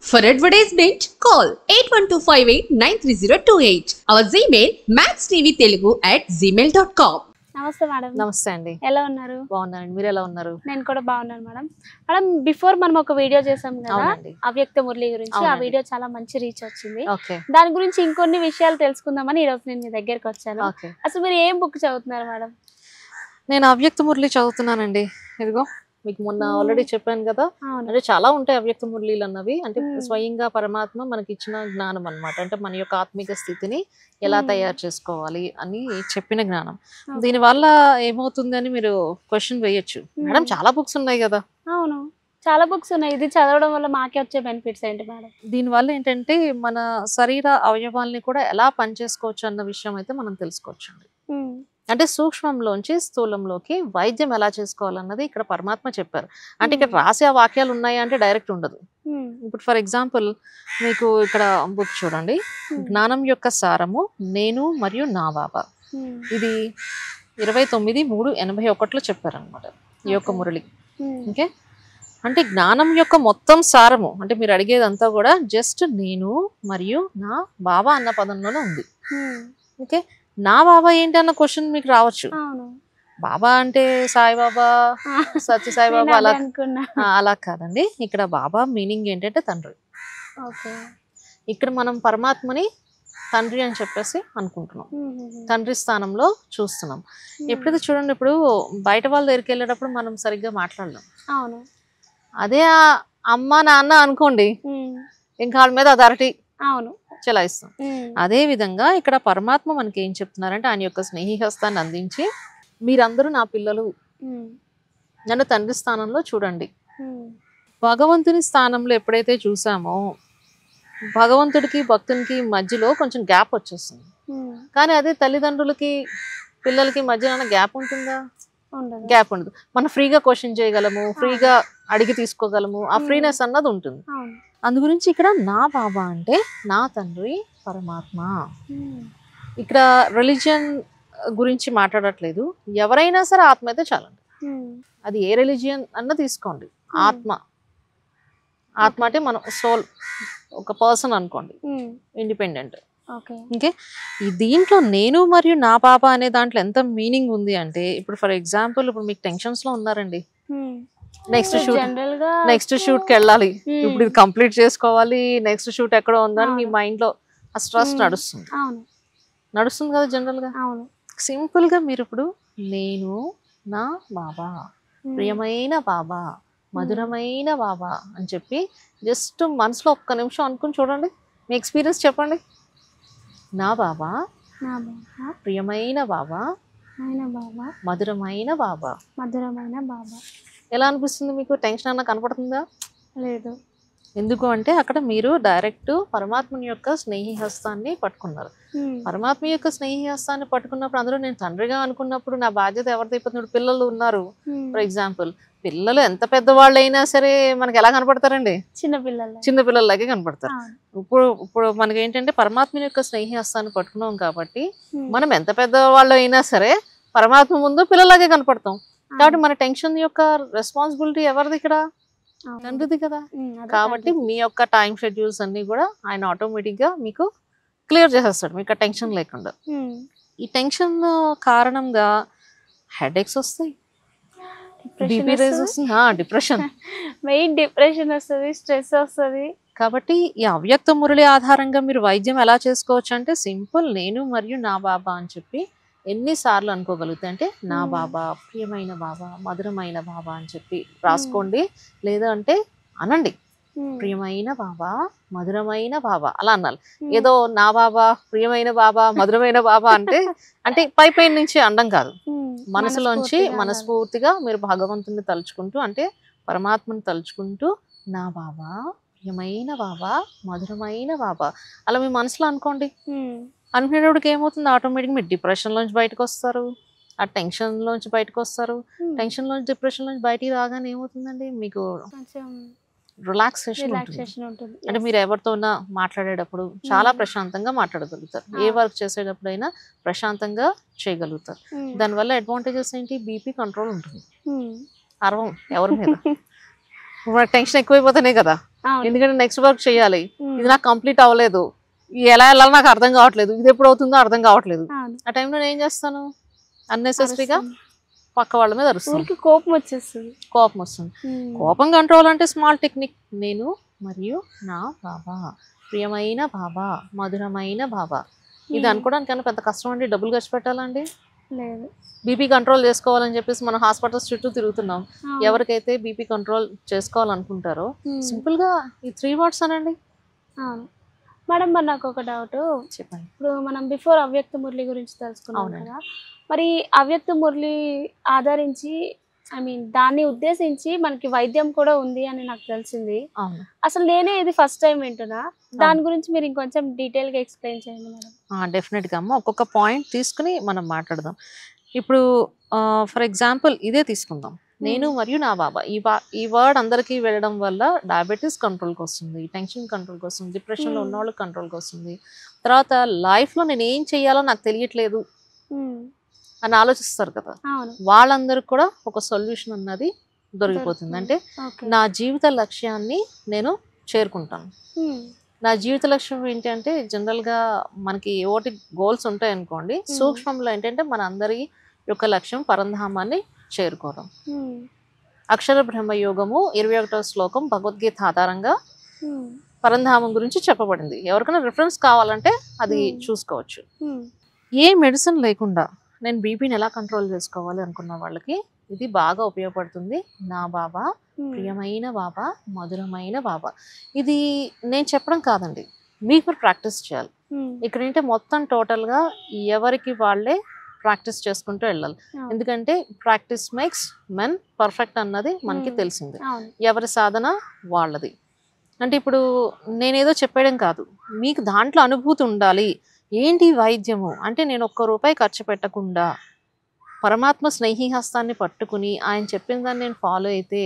For advertisement, call 8125893028. Our Gmail maxtvtelugu@gmail.com. నమస్తే madam. నమస్తే అండి. ఎలా ఉన్నారు? బాగున్నానండి. మీరు ఎలా ఉన్నారు? నేను కూడా బాగున్నాను మేడం. మేడం బిఫోర్ మనం ఒక వీడియో చేసాం కదా అవునండి. అవ్యక్త మురళి గురించి. ఆ అవునండి. వీడియో చాలా మంచి రీచ్ వచ్చింది. ఓకే. దాని గురించి ఇంకొన్ని విషయాలు తెలుసుకుందామని ఈ రోజు నేను మీ దగ్గరికి వచ్చాను. ఓకే. అసలు మీరు ఏం బుక్ చదువుతున్నారు మేడం? నేను అవ్యక్త మురళి చదువుతున్నానండి. ఇదిగో మీకు మొన్న ఆల్రెడీ చెప్పాను కదా, అవును. అంటే చాలా ఉంటాయి అవ్యక్త మురళీలు అన్నవి. అంటే స్వయంగా పరమాత్మ మనకి ఇచ్చిన జ్ఞానం అన్నమాట. అంటే మన యొక్క ఆత్మిక స్థితిని ఎలా తయారు చేసుకోవాలి అని చెప్పిన జ్ఞానం. దీనివల్ల ఏమవుతుంది అని మీరు క్వశ్చన్ వేయొచ్చు, మేడం చాలా బుక్స్ ఉన్నాయి కదా. అవును, చాలా బుక్స్ ఉన్నాయి. ఇది చదవడం వల్ల మాకే వచ్చే బెనిఫిట్స్ ఏంటి మేడం? దీనివల్ల ఏంటంటే మన శరీర అవయవాల్ని కూడా ఎలా పనిచేసుకోవచ్చు అన్న విషయం అయితే మనం తెలుసుకోవచ్చు అండి. అంటే సూక్ష్మంలోంచి స్థూలంలోకి వైద్యం ఎలా చేసుకోవాలన్నది ఇక్కడ పరమాత్మ చెప్పారు. అంటే ఇక్కడ రాసే వాక్యాలు ఉన్నాయి అంటే డైరెక్ట్ ఉండదు. ఇప్పుడు ఫర్ ఎగ్జాంపుల్ మీకు ఇక్కడ బుక్ చూడండి, జ్ఞానం యొక్క సారము నేను మరియు నా బాబా. ఇది 29/3/81లో చెప్పారనమాట ఈ యొక్క మురళి. ఓకే, అంటే జ్ఞానం యొక్క మొత్తం సారము అంటే మీరు అడిగేదంతా కూడా జస్ట్ నేను మరియు నా బాబా అన్న పదంలోనే ఉంది. ఓకే, నా బాబా ఏంటి అన్న క్వశ్చన్ మీకు రావచ్చు. బాబా అంటే సాయిబాబా, సత్య సాయిబాబా అలా కాదండి. ఇక్కడ బాబా మీనింగ్ ఏంటంటే తండ్రి. ఇక్కడ మనం పరమాత్మని తండ్రి అని చెప్పేసి అనుకుంటున్నాం, తండ్రి స్థానంలో చూస్తున్నాం. ఎప్పుడైతే చూడండి, ఇప్పుడు బయట వాళ్ళ దగ్గరికి వెళ్ళేటప్పుడు మనం సరిగ్గా మాట్లాడలేం. అదే అమ్మ నాన్న అనుకోండి, ఇంకా వాళ్ళ మీద అథారిటీ చెలాయిస్తాం. అదే విధంగా ఇక్కడ పరమాత్మ మనకి ఏం చెప్తున్నారంటే ఆయన యొక్క స్నేహిహస్తాన్ని అందించి మీరందరూ నా పిల్లలు, నన్ను తండ్రి స్థానంలో చూడండి. భగవంతుని స్థానంలో ఎప్పుడైతే చూసామో భగవంతుడికి భక్తునికి మధ్యలో కొంచెం గ్యాప్ వచ్చేస్తుంది. కానీ అదే తల్లిదండ్రులకి పిల్లలకి మధ్యలో గ్యాప్ ఉంటుందా? గ్యాప్ ఉండదు. మనం ఫ్రీగా క్వశ్చన్ చేయగలము, ఫ్రీగా అడిగి తీసుకోగలము, ఆ ఫ్రీనెస్ అన్నది ఉంటుంది. అందు గురించి ఇక్కడ నా బాబా అంటే నా తండ్రి పరమాత్మ. ఇక్కడ రిలీజియన్ గురించి మాట్లాడట్లేదు. ఎవరైనా సరే ఆత్మ అయితే చాలండి. అది ఏ రిలీజియన్ అన్న తీసుకోండి, ఆత్మ. ఆత్మ అంటే మనం సోల్, ఒక పర్సన్ అనుకోండి, ఇండిపెండెంట్. ఓకే, ఈ దీంట్లో నేను మరియు నా బాబా అనే దాంట్లో ఎంత మీనింగ్ ఉంది అంటే, ఇప్పుడు ఫర్ ఎగ్జాంపుల్ ఇప్పుడు మీకు టెన్షన్స్ లో ఉన్నారండి, నెక్స్ట్ షూట్ కి వెళ్ళాలి, ఇప్పుడు ఇది కంప్లీట్ చేసుకోవాలి, నెక్స్ట్ షూట్ ఎక్కడ ఉందని మీ మైండ్ లో ఆ స్ట్రెస్ నడుస్తుంది కదా జనరల్ గా. సింపుల్ గా మీరు ఇప్పుడు నేను నా బాబా, ప్రియమైన బాబా, మధురమైన బాబా అని చెప్పి జస్ట్ మనసులో ఒక్క నిమిషం అనుకుని చూడండి. మీ ఎక్స్పీరియన్స్ చెప్పండి. నా బాబా, ప్రియమైన బాబా, మధురమైన బాబా. ఎలా అనిపిస్తుంది మీకు? టెన్షన్ అన్న కనపడుతుందా? లేదు. ఎందుకు అంటే అక్కడ మీరు డైరెక్ట్ పరమాత్మని యొక్క స్నేహిహస్తాన్ని పట్టుకున్నారు. పరమాత్మ యొక్క స్నేహిహస్తాన్ని పట్టుకున్నప్పుడు అందులో నేను తండ్రిగా అనుకున్నప్పుడు నా బాధ్యత ఎవరితో అయిపోతుంది? పిల్లలు ఉన్నారు ఫర్ ఎగ్జాంపుల్, పిల్లలు ఎంత పెద్దవాళ్ళు అయినా సరే మనకి ఎలా కనపడతారండి? చిన్నపిల్లలలాగే కనపడతారు. ఇప్పుడు మనకి ఏంటంటే పరమాత్మ యొక్క స్నేహిహస్తాన్ని పట్టుకున్నాం కాబట్టి మనం ఎంత పెద్దవాళ్ళు అయినా సరే పరమాత్మ ముందు పిల్లలాగే కనపడతాం. కాబట్టి మన టెన్షన్ యొక్క రెస్పాన్సిబిలిటీ ఎవరిది? ఇక్కడ తండ్రిది కదా. కాబట్టి మీ యొక్క టైం షెడ్యూల్స్ అన్ని కూడా ఆయన ఆటోమేటిక్ గా మీకు క్లియర్ చేసేస్తాడు, మీకు టెన్షన్ లేకుండా. ఈ టెన్షన్ కారణంగా హెడేక్స్ వస్తాయి, బీపీ రైజ్ వస్తుంది, డిప్రెషన్ వస్తుంది, స్ట్రెస్ వస్తుంది. కాబట్టి ఈ అవ్యక్త మురళి ఆధారంగా మీరు వైద్యం ఎలా చేసుకోవచ్చు అంటే సింపుల్, నేను మరియు నా బాబా అని చెప్పి ఎన్నిసార్లు అనుకోగలుగుతాయి అంటే నా బాబా, ప్రియమైన బాబా, మధురమైన బాబా అని చెప్పి రాసుకోండి. లేదా అంటే అనండి, ప్రియమైన బాబా, మధురమైన బాబా అలా అనాలి. ఏదో నా బాబా, ప్రియమైన బాబా, మధురమైన బాబా అంటే పై నుంచి అండం కాదు, మనసులోంచి మనస్ఫూర్తిగా మీరు భగవంతుని తలుచుకుంటూ అంటే పరమాత్మని తలుచుకుంటూ నా బాబా, ప్రియమైన బాబా, మధురమైన బాబా అలా మీ మనసులో అనుకోండి. అనుకునేటప్పటికి ఏమవుతుంది? ఆటోమేటిక్గా మీరు డిప్రెషన్లోంచి బయటకు వస్తారు, ఆ టెన్షన్లోంచి బయటకు వస్తారు. టెన్షన్లోంచి డిప్రెషన్లోంచి బయటికి రాగానే ఏమవుతుందండి? మీకు రిలాక్సేషన్ ఉంటుంది. అంటే మీరు ఎవరితోనా మాట్లాడేటప్పుడు చాలా ప్రశాంతంగా మాట్లాడగలుగుతారు, ఏ వర్క్ చేసేటప్పుడైనా ప్రశాంతంగా చేయగలుగుతారు. దానివల్ల అడ్వాంటేజెస్ ఏంటి? బీపీ కంట్రోల్ ఉంటుంది, అరవం ఎవరి మీద. మనకు టెన్షన్ ఎక్కువైపోతేనే కదా, అవును. ఎందుకంటే నెక్స్ట్ వర్క్ చేయాలి, ఉమ్. ఇది నాకు కంప్లీట్ అవ్వలేదు, ఎలా వెళ్ళాలో నాకు అర్థం కావట్లేదు, ఇది ఎప్పుడు అవుతుందో అర్థం కావట్లేదు. అవును. ఆ టైంలో నేను ఏం చేస్తాను, అన్నెసెసరీగా అరుస్తాం. పక్క వాళ్ళ మీద అరుస్తాను, ఊరికి కోపం వచ్చేస్తుంది. కోపం వస్తుంది. కోపం కంట్రోల్ అంటే స్మాల్ టెక్నిక్. నేను మరియు నా బాబా, ప్రియమైన బాబా, మధురమైన బాబా. ఇది అనుకోవడానికన్నా పెద్ద కష్టం అండి, డబ్బులు ఖర్చు పెట్టాలండి. లేదు. బీపీ కంట్రోల్ చేసుకోవాలని చెప్పేసి మనం హాస్పిటల్స్ చుట్టూ తిరుగుతున్నాం. ఎవరికైతే బీపీ కంట్రోల్ చేసుకోవాలనుకుంటారో సింపుల్గా ఈ 3 words అనండి. అవును మేడం, మరి నాకు ఒక డౌట్. చెప్పండి. ఇప్పుడు మనం బిఫోర్ అవ్యక్త మురళి గురించి తెలుసుకున్నాం కదా, మరి అవ్యక్త మురళి ఆధారించి దాన్ని ఉద్దేశించి మనకి వైద్యం కూడా ఉంది అని నాకు తెలిసింది. అసలు నేనే ఇది ఫస్ట్ టైం వింటున్నా. దాని గురించి మీరు ఇంకొంచెం డీటెయిల్ గా ఎక్స్ప్లెయిన్ చేయండి మేడం. డెఫినెట్ గా అమ్మ, ఒక్కొక్క పాయింట్ తీసుకుని మనం మాట్లాడదాం. ఇప్పుడు ఫర్ ఎగ్జాంపుల్ ఇదే తీసుకుందాం, నేను మరియు నా బాబా. ఈ వర్డ్ అందరికీ వెళ్ళడం వల్ల డయాబెటీస్ కంట్రోల్కి వస్తుంది, టెన్షన్ కంట్రోల్కి వస్తుంది, డిప్రెషన్లో ఉన్న వాళ్ళకి కంట్రోల్కి వస్తుంది. తర్వాత లైఫ్లో నేను ఏం చెయ్యాలో నాకు తెలియట్లేదు అని ఆలోచిస్తారు కదా, వాళ్ళందరికి కూడా ఒక సొల్యూషన్ అన్నది దొరికిపోతుంది. అంటే నా జీవిత లక్ష్యాన్ని నేను చేరుకుంటాను. నా జీవిత లక్ష్యం ఏంటి అంటే జనరల్గా మనకి ఒకటి గోల్స్ ఉంటాయి అనుకోండి, సూక్ష్మంలో ఏంటంటే మన అందరి యొక్క లక్ష్యం పరంధామాన్ని చేరుకోవడం. అక్షర బ్రహ్మయోగము 21వ శ్లోకం భగవద్గీత ఆధారంగా పరంధామం గురించి చెప్పబడింది. ఎవరికైనా రిఫరెన్స్ కావాలంటే అది చూసుకోవచ్చు. ఏ మెడిసిన్ లేకుండా నేను బీపీని ఎలా కంట్రోల్ చేసుకోవాలి అనుకున్న వాళ్ళకి ఇది బాగా ఉపయోగపడుతుంది. నా బాబా, ప్రియమైన బాబా, మధురమైన బాబా. ఇది నేను చెప్పడం కాదండి, మీకు ప్రాక్టీస్ చేయాలి. ఇక్కడ ఏంటంటే మొత్తం టోటల్గా ఎవరికి వాళ్ళే ప్రాక్టీస్ చేసుకుంటూ వెళ్ళాలి. ఎందుకంటే ప్రాక్టీస్ మేక్స్ మెన్ పర్ఫెక్ట్ అన్నది మనకి తెలిసింది. ఎవరి సాధన వాళ్ళది. అంటే ఇప్పుడు నేనేదో చెప్పేయడం కాదు, మీకు దాంట్లో అనుభూతి ఉండాలి. ఏంటి వైద్యము అంటే నేను ₹1 ఖర్చు పెట్టకుండా పరమాత్మ స్నేహి హస్తాన్ని పట్టుకుని ఆయన చెప్పిన దాన్ని నేను ఫాలో అయితే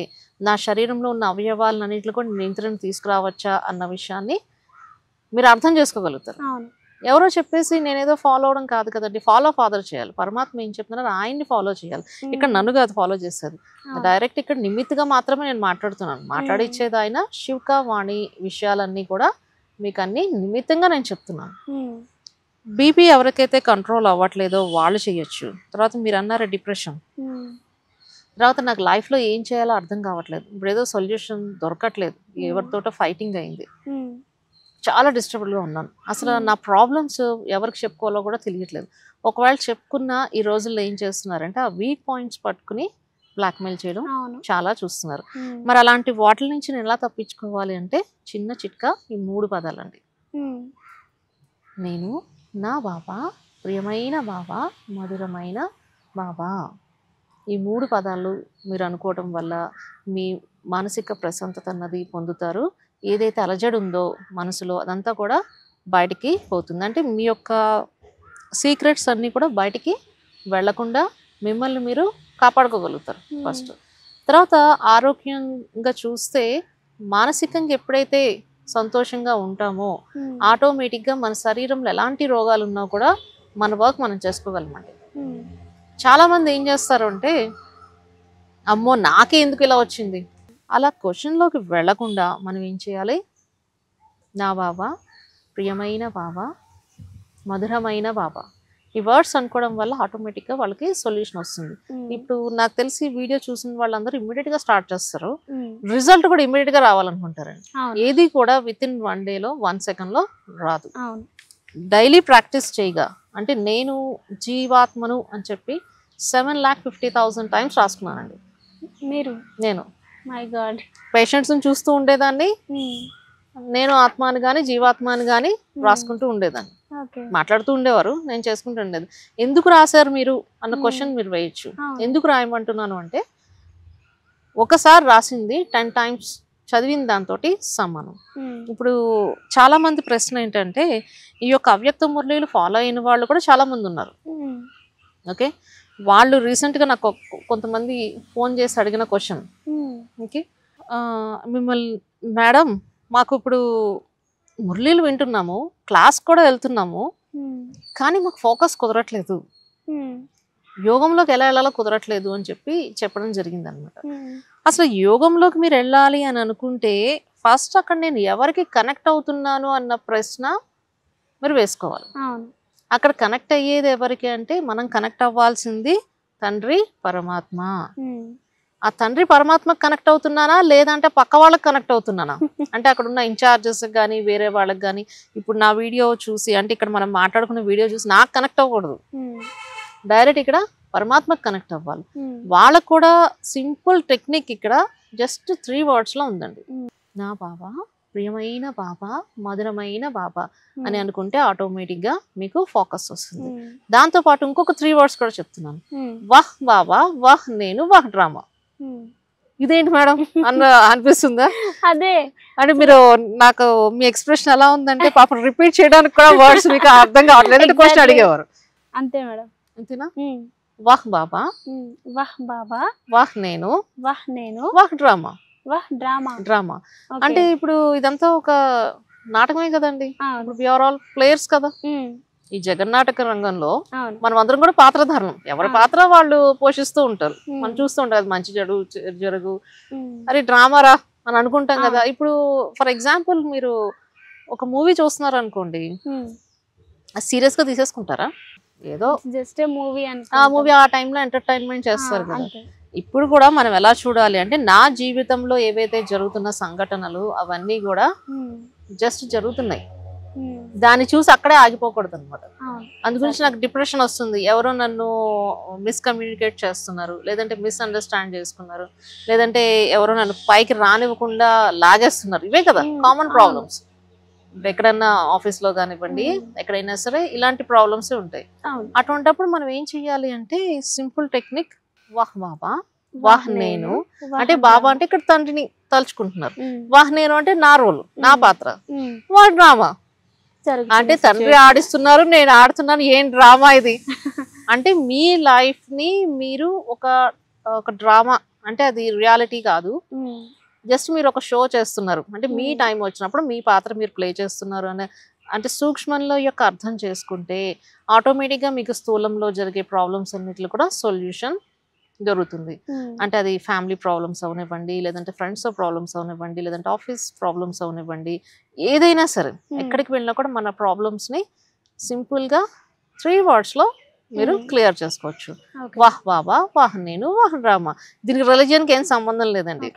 నా శరీరంలో ఉన్న అవయవాలన్నింటిలో కూడా నియంత్రణ తీసుకురావచ్చా అన్న విషయాన్ని మీరు అర్థం చేసుకోగలుగుతారు. ఎవరో చెప్పేసి నేనేదో ఫాలో అవడం కాదు కదండి, ఫాలో ఫాదర్ చేయాలి. పరమాత్మ ఏం చెప్తున్నారో ఆయన్ని ఫాలో చేయాలి. ఇక్కడ నన్ను కాదు ఫాలో చేసేది, డైరెక్ట్ ఇక్కడ నిమిత్తుగా మాత్రమే నేను మాట్లాడుతున్నాను. మాట్లాడిచ్చేది ఆయన శివక వాణి విషయాలన్నీ కూడా మీకు అన్ని నిమిత్తంగా నేను చెప్తున్నాను. బీపీ ఎవరికైతే కంట్రోల్ అవ్వట్లేదో వాళ్ళు చేయొచ్చు. తర్వాత మీరు అన్నారు డిప్రెషన్, తర్వాత నాకు లైఫ్లో ఏం చేయాలో అర్థం కావట్లేదు, ఇప్పుడు ఏదో సొల్యూషన్ దొరకట్లేదు, ఎవరితోటో ఫైటింగ్ అయింది, చాలా డిస్టర్బ్డ్గా ఉన్నాను, అసలు నా ప్రాబ్లమ్స్ ఎవరికి చెప్పుకోవాలో కూడా తెలియట్లేదు. ఒకవేళ చెప్పుకున్న ఈ రోజుల్లో ఏం చేస్తున్నారంటే ఆ వీక్ పాయింట్స్ పట్టుకుని బ్లాక్మెయిల్ చేయడం చాలా చూస్తున్నారు. మరి అలాంటి వాటి నుంచి నేను ఎలా తప్పించుకోవాలి అంటే చిన్న చిట్కా ఈ 3 పదాలండి. నేను, నా బాబా, ప్రియమైన బాబా, మధురమైన బాబా. ఈ 3 పదాలు మీరు అనుకోవటం వల్ల మీ మానసిక ప్రశాంతత అన్నది పొందుతారు. ఏదైతే అలజడి ఉందో మనసులో అదంతా కూడా బయటికి పోతుంది. అంటే మీ యొక్క సీక్రెట్స్ అన్నీ కూడా బయటికి వెళ్లకుండా మిమ్మల్ని మీరు కాపాడుకోగలుగుతారు ఫస్ట్. తర్వాత ఆరోగ్యంగా చూస్తే మానసికంగా ఎప్పుడైతే సంతోషంగా ఉంటామో ఆటోమేటిక్గా మన శరీరంలో ఎలాంటి రోగాలు ఉన్నా కూడా మన వర్క్ మనం చేసుకోగలమండి. చాలామంది ఏం చేస్తారు అంటే అమ్మో నాకే ఎందుకు ఇలా వచ్చింది, అలా క్వశ్చన్లోకి వెళ్లకుండా మనం ఏం చేయాలి, నా బాబా, ప్రియమైన బాబా, మధురమైన బాబా, ఈ వర్డ్స్ అనుకోవడం వల్ల ఆటోమేటిక్గా వాళ్ళకి సొల్యూషన్ వస్తుంది. ఇప్పుడు నాకు తెలిసి వీడియో చూసిన వాళ్ళందరూ ఇమ్మీడియట్గా స్టార్ట్ చేస్తారు, రిజల్ట్ కూడా ఇమ్మీడియట్గా రావాలనుకుంటారండి. ఏది కూడా విత్ ఇన్ 1 డేలో 1 సెకండ్లో రాదు. డైలీ ప్రాక్టీస్ చేయగా, అంటే నేను జీవాత్మను అని చెప్పి 7,50,000 టైమ్స్ రాసుకున్నానండి. నేను మై గాడ్ పేషెంట్స్ని చూస్తూ ఉండేదాన్ని, నేను ఆత్మాని కానీ జీవాత్మాని కానీ రాసుకుంటూ ఉండేదాన్ని. మాట్లాడుతూ ఉండేవారు, నేను చేసుకుంటూ ఉండేది. ఎందుకు రాశారు మీరు అన్న క్వశ్చన్ మీరు వేయచ్చు. ఎందుకు రాయమంటున్నాను అంటే ఒకసారి రాసింది 10 టైమ్స్ చదివిన దాంతో సమానం. ఇప్పుడు చాలా మంది ప్రశ్న ఏంటంటే ఈ యొక్క అవ్యక్త మురళీలు ఫాలో అయిన వాళ్ళు కూడా చాలా మంది ఉన్నారు. ఓకే, వాళ్ళు రీసెంట్గా నాకు కొంతమంది ఫోన్ చేసి అడిగిన క్వశ్చన్, ఓకే మిమ్మల్ని మేడం మాకు ఇప్పుడు మురళీలు వింటున్నాము, క్లాస్ కూడా వెళ్తున్నాము, కానీ మాకు ఫోకస్ కుదరట్లేదు, యోగంలోకి ఎలా వెళ్ళాలో కుదరట్లేదు అని చెప్పి చెప్పడం జరిగింది అనమాట. అసలు యోగంలోకి మీరు వెళ్ళాలి అని అనుకుంటే ఫస్ట్ అక్కడ నేను ఎవరికి కనెక్ట్ అవుతున్నాను అన్న ప్రశ్న మీరు వేసుకోవాలి. అక్కడ కనెక్ట్ అయ్యేది ఎవరికి అంటే మనం కనెక్ట్ అవ్వాల్సింది తండ్రి పరమాత్మ. ఆ తండ్రి పరమాత్మకు కనెక్ట్ అవుతున్నానా లేదంటే పక్క వాళ్ళకి కనెక్ట్ అవుతున్నానా అంటే అక్కడ ఉన్న ఇన్ఛార్జెస్ కానీ వేరే వాళ్ళకి కానీ ఇప్పుడు నా వీడియో చూసి అంటే ఇక్కడ మనం మాట్లాడుకున్న వీడియో చూసి నాకు కనెక్ట్ అవ్వకూడదు, డైరెక్ట్ ఇక్కడ పరమాత్మకు కనెక్ట్ అవ్వాలి. వాళ్ళకు కూడా సింపుల్ టెక్నిక్ ఇక్కడ జస్ట్ 3 words లో ఉందండి. నా బాబా, ప్రియమైన బాబా, మధురమైన బాబా అని అనుకుంటే ఆటోమేటిక్ గా మీకు ఫోకస్ వస్తుంది. దాంతో పాటు ఇంకొక 3 words కూడా చెప్తున్నాను. వాహ్ బాబా, వాహ్ నేను, వాహ్ డ్రామా. ఇదేంటి మేడం అనిపిస్తుందా? అదే అంటే మీరు నాకు మీ ఎక్స్ప్రెషన్ ఎలా ఉందంటే పాపం రిపీట్ చేయడానికి కూడా వర్డ్స్ మీకు అర్థం కావట్లేదు. క్వశ్చన్ అడిగేవారు అంతే మేడం. అంతేనా? వాహ్ బాబా, వాహ్ బాబా, వాహ్ నేను, వాహ్ డ్రామా. డ్రామా అంటే ఇప్పుడు ఇదంతా ఒక నాటకమే కదండి. ఇప్పుడు ఆర్ ఆల్ ప్లేయర్స్ కదా. ఈ జగన్నాటక రంగంలో మనం అందరం కూడా పాత్రధారణం, ఎవరి పాత్ర వాళ్ళు పోషిస్తూ ఉంటారు. మనం చూస్తూ ఉంటాం అది మంచి చెడు జరుగు అరే డ్రామారా అని అనుకుంటాం కదా. ఇప్పుడు ఫర్ ఎగ్జాంపుల్ మీరు ఒక మూవీ చూస్తున్నారు అనుకోండి, సీరియస్ గా తీసేసుకుంటారా? ఏదో జస్ట్ మూవీ ఆ మూవీ ఆ టైంలో ఎంటర్టైన్మెంట్ చేస్తారు కదా. ఇప్పుడు కూడా మనం ఎలా చూడాలి అంటే నా జీవితంలో ఏవైతే జరుగుతున్న సంఘటనలు అవన్నీ కూడా జస్ట్ జరుగుతున్నాయి, దాన్ని చూసి అక్కడే ఆగిపోకూడదు అనమాట. అందుగురించి నాకు డిప్రెషన్ వస్తుంది, ఎవరో నన్ను మిస్కమ్యూనికేట్ చేస్తున్నారు, లేదంటే మిస్అండర్స్టాండ్ చేసుకున్నారు, లేదంటే ఎవరో నన్ను పైకి రానివ్వకుండా లాగేస్తున్నారు. ఇవే కదా కామన్ ప్రాబ్లమ్స్. ఎక్కడన్నా ఆఫీస్ లో కానివ్వండి, ఎక్కడైనా సరే ఇలాంటి ప్రాబ్లమ్స్ ఉంటాయి. అటువంటిప్పుడు మనం ఏం చెయ్యాలి అంటే సింపుల్ టెక్నిక్, వాహ్ బాబా, వాహ్ నేను. అంటే బాబా అంటే ఇక్కడ తండ్రిని తలుచుకుంటున్నారు, వాహ్ నేను అంటే నా రోల్, నా పాత్ర, వాహ్ డ్రామా అంటే తండ్రి ఆడిస్తున్నారు, నేను ఆడుతున్నాను. ఏం డ్రామా ఇది అంటే మీ లైఫ్ ని మీరు ఒక డ్రామా అంటే అది రియాలిటీ కాదు, జస్ట్ మీరు ఒక షో చేస్తున్నారు. అంటే మీ టైం వచ్చినప్పుడు మీ పాత్ర మీరు ప్లే చేస్తున్నారు అనే అంటే సూక్ష్మంలో యొక్క అర్థం చేసుకుంటే ఆటోమేటిక్ గా మీకు స్థూలంలో జరిగే ప్రాబ్లమ్స్ అన్నిటిలో కూడా సొల్యూషన్ దొరుకుతుంది. అంటే అది ఫ్యామిలీ ప్రాబ్లమ్స్ అవనివ్వండి, లేదంటే ఫ్రెండ్స్ ప్రాబ్లమ్స్ అవనివ్వండి, లేదంటే ఆఫీస్ ప్రాబ్లమ్స్ అవనివ్వండి, ఏదైనా సరే ఎక్కడికి వెళ్ళినా కూడా మన ప్రాబ్లమ్స్ ని సింపుల్ గా 3 words లో మీరు క్లియర్ చేసుకోవచ్చు. వాహ్ బాబా, వాహ్ నేను, వాహ్ డ్రామా. దీనికి రిలీజియన్ కి ఏం సంబంధం లేదండి.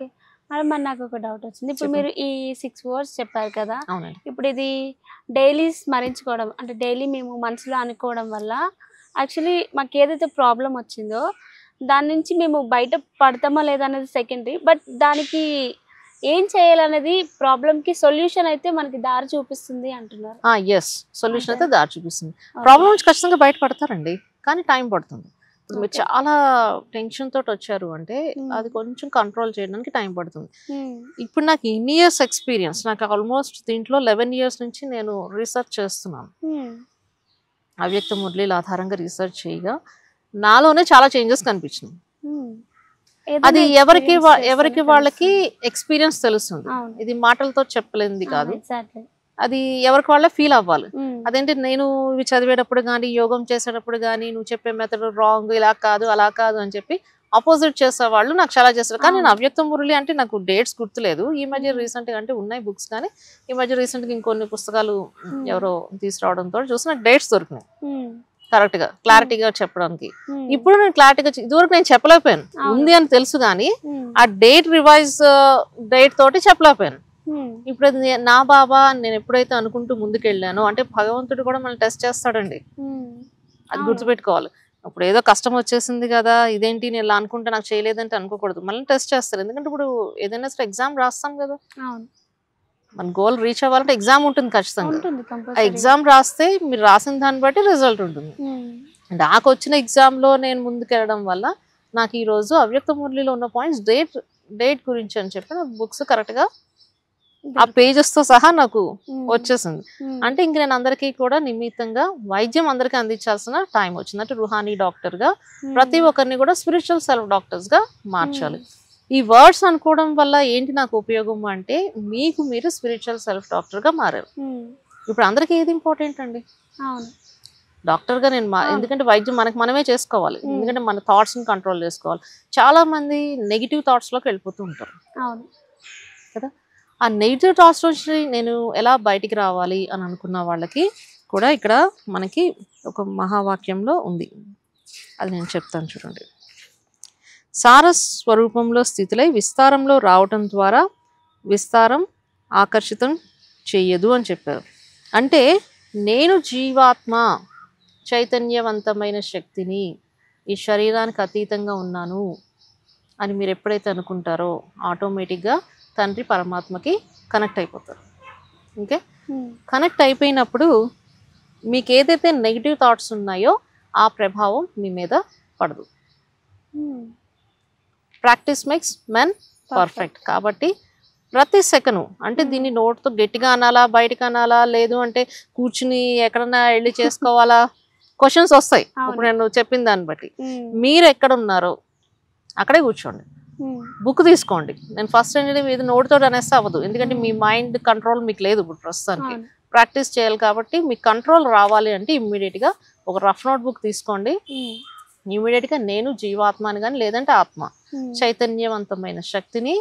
మేడం మరి నాకు ఒక డౌట్ వచ్చింది. ఇప్పుడు మీరు ఈ 6 words చెప్పారు కదా, ఇప్పుడు ఇది డైలీ స్మరించుకోవడం అంటే డైలీ మేము మనసులో అనుకోవడం వల్ల యాక్చువల్లీ మాకు ఏదైతే ప్రాబ్లం వచ్చిందో దాని నుంచి మేము బయట పడతామా లేదా అనేది సెకండరీ, బట్ దానికి ఏం చేయాలనేది ప్రాబ్లం కి సొల్యూషన్ అయితే మనకి దారి చూపిస్తుంది అంటున్నారు. ఎస్, సొల్యూషన్ అయితే దారి చూపిస్తుంది. ప్రాబ్లం నుంచి ఖచ్చితంగా బయట పడతారండి, కానీ టైం పడుతుంది. ఇప్పుడు మీరు చాలా టెన్షన్ తోటి వచ్చారు అంటే అది కొంచెం కంట్రోల్ చేయడానికి టైం పడుతుంది. ఇప్పుడు నాకు ఇన్ని ఇయర్స్ ఎక్స్పీరియన్స్, నాకు ఆల్మోస్ట్ దీంట్లో 11 years నుంచి నేను రీసెర్చ్ చేస్తున్నాను. అవ్యక్త మురళీల ఆధారంగా రీసెర్చ్ చేయగా నాలోనే చాలా చేంజెస్ కనిపించినాయి. అది ఎవరికి వాళ్ళకి ఎక్స్పీరియన్స్ తెలుస్తుంది. ఇది మాటలతో చెప్పలేనిది కాదు, అది ఎవరికి వాళ్ళే ఫీల్ అవ్వాలి. అదేంటి నేను ఇవి చదివేటప్పుడు కానీ యోగం చేసేటప్పుడు కానీ నువ్వు చెప్పే మెథడ్ రాంగ్, ఇలా కాదు అలా కాదు అని చెప్పి ఆపోజిట్ చేసే వాళ్ళు నాకు చాలా చేస్తారు. కానీ నేను అవ్యక్త మురళి అంటే నాకు డేట్స్ గుర్తులేదు. ఈ మధ్య రీసెంట్ గా అంటే ఉన్నాయి బుక్స్, కానీ ఈ మధ్య రీసెంట్ గా ఇంకొన్ని పుస్తకాలు ఎవరో తీసుకురావడంతో చూసి నాకు డేట్స్ దొరికినాయి కరెక్ట్ గా క్లారిటీగా చెప్పడానికి. ఇప్పుడు నేను క్లారిటీగా ఇదివరకు నేను చెప్పలేకపోయాను, ఉంది అని తెలుసు కానీ ఆ డేట్ రివైజ్ డేట్ తోటి చెప్పలేకపోయాను. ఇప్పుడు నా బాబా నేను ఎప్పుడైతే అనుకుంటూ ముందుకు వెళ్ళానో అంటే భగవంతుడు కూడా మనం టెస్ట్ చేస్తాడండి, అది గుర్తుపెట్టుకోవాలి. ఇప్పుడు ఏదో కష్టం వచ్చేసింది కదా, ఇదేంటి నేను ఇలా అనుకుంటే నాకు చేయలేదంటే అనుకోకూడదు, మళ్ళీ టెస్ట్ చేస్తారు. ఎందుకంటే ఇప్పుడు ఏదైనా సరే ఎగ్జామ్ రాస్తాం కదా, మన గోల్ రీచ్ అవ్వాలంటే ఎగ్జామ్ ఉంటుంది ఖచ్చితంగా. ఆ ఎగ్జామ్ రాస్తే మీరు రాసిన దాన్ని బట్టి రిజల్ట్ ఉంటుంది. నాకు వచ్చిన ఎగ్జామ్ లో నేను ముందుకు వెళ్ళడం వల్ల నాకు ఈ రోజు అవ్యక్త మురళిలో ఉన్న పాయింట్స్ డేట్ గురించి అని చెప్పి నాకు బుక్స్ కరెక్ట్ గా ఆ పేజెస్ తో సహా నాకు వచ్చేసింది. అంటే ఇంక నేను అందరికీ కూడా నిమిత్తంగా వైద్యం అందరికీ అందించాల్సిన టైం వచ్చింది. అంటే రుహానీ డాక్టర్ గా ప్రతి ఒక్కరిని కూడా స్పిరిచువల్ సెల్ఫ్ డాక్టర్స్ గా మార్చాలి. ఈ వర్డ్స్ అనుకోవడం వల్ల ఏంటి నాకు ఉపయోగం అంటే మీకు మీరు స్పిరిచువల్ సెల్ఫ్ డాక్టర్ గా మారారు. ఇప్పుడు అందరికి ఏది ఇంపార్టెంట్ అండి? డాక్టర్గా నేను ఎందుకంటే వైద్యం మనకు మనమే చేసుకోవాలి, ఎందుకంటే మన థాట్స్ని కంట్రోల్ చేసుకోవాలి. చాలా మంది నెగిటివ్ థాట్స్లోకి వెళ్ళిపోతూ ఉంటారు కదా. ఆ నెగిటివ్ థాట్స్ నుంచి నేను ఎలా బయటికి రావాలి అని అనుకున్న వాళ్ళకి కూడా ఇక్కడ మనకి ఒక మహావాక్యంలో ఉంది, అది నేను చెప్తాను చూడండి. సారస్వరూపంలో స్థితులై విస్తారంలో రావటం ద్వారా విస్తారం ఆకర్షితం చెయ్యదు అని చెప్పారు. అంటే నేను జీవాత్మ చైతన్యవంతమైన శక్తిని, ఈ శరీరానికి అతీతంగా ఉన్నాను అని మీరు ఎప్పుడైతే అనుకుంటారో ఆటోమేటిక్గా తండ్రి పరమాత్మకి కనెక్ట్ అయిపోతారు. ఓకే, కనెక్ట్ అయిపోయినప్పుడు మీకు ఏదైతే నెగిటివ్ థాట్స్ ఉన్నాయో ఆ ప్రభావం మీ మీద పడదు. Practice makes men perfect. కాబట్టి ప్రతి సెకను అంటే దీన్ని నోట్తో గట్టిగా అనాలా, బయటకు అనాలా, లేదు అంటే కూర్చుని ఎక్కడన్నా వెళ్ళి చేసుకోవాలా, క్వశ్చన్స్ వస్తాయి. ఇప్పుడు నేను చెప్పిన దాన్ని బట్టి మీరు ఎక్కడ ఉన్నారో అక్కడే కూర్చోండి, బుక్ తీసుకోండి. నేను ఫస్ట్ ఏంటంటే ఇది నోటితో అనేస్తే అవ్వదు, ఎందుకంటే మీ మైండ్ కంట్రోల్ మీకు లేదు ఇప్పుడు ప్రస్తుతానికి. ప్రాక్టీస్ చేయాలి కాబట్టి మీకు కంట్రోల్ రావాలి అంటే ఇమ్మీడియట్గా ఒక రఫ్ నోట్ బుక్ తీసుకోండి. ఇమ్మీడియట్గా నేను జీవాత్మ అని కానీ లేదంటే ఆత్మ చైతన్యవంతమైన శక్తిని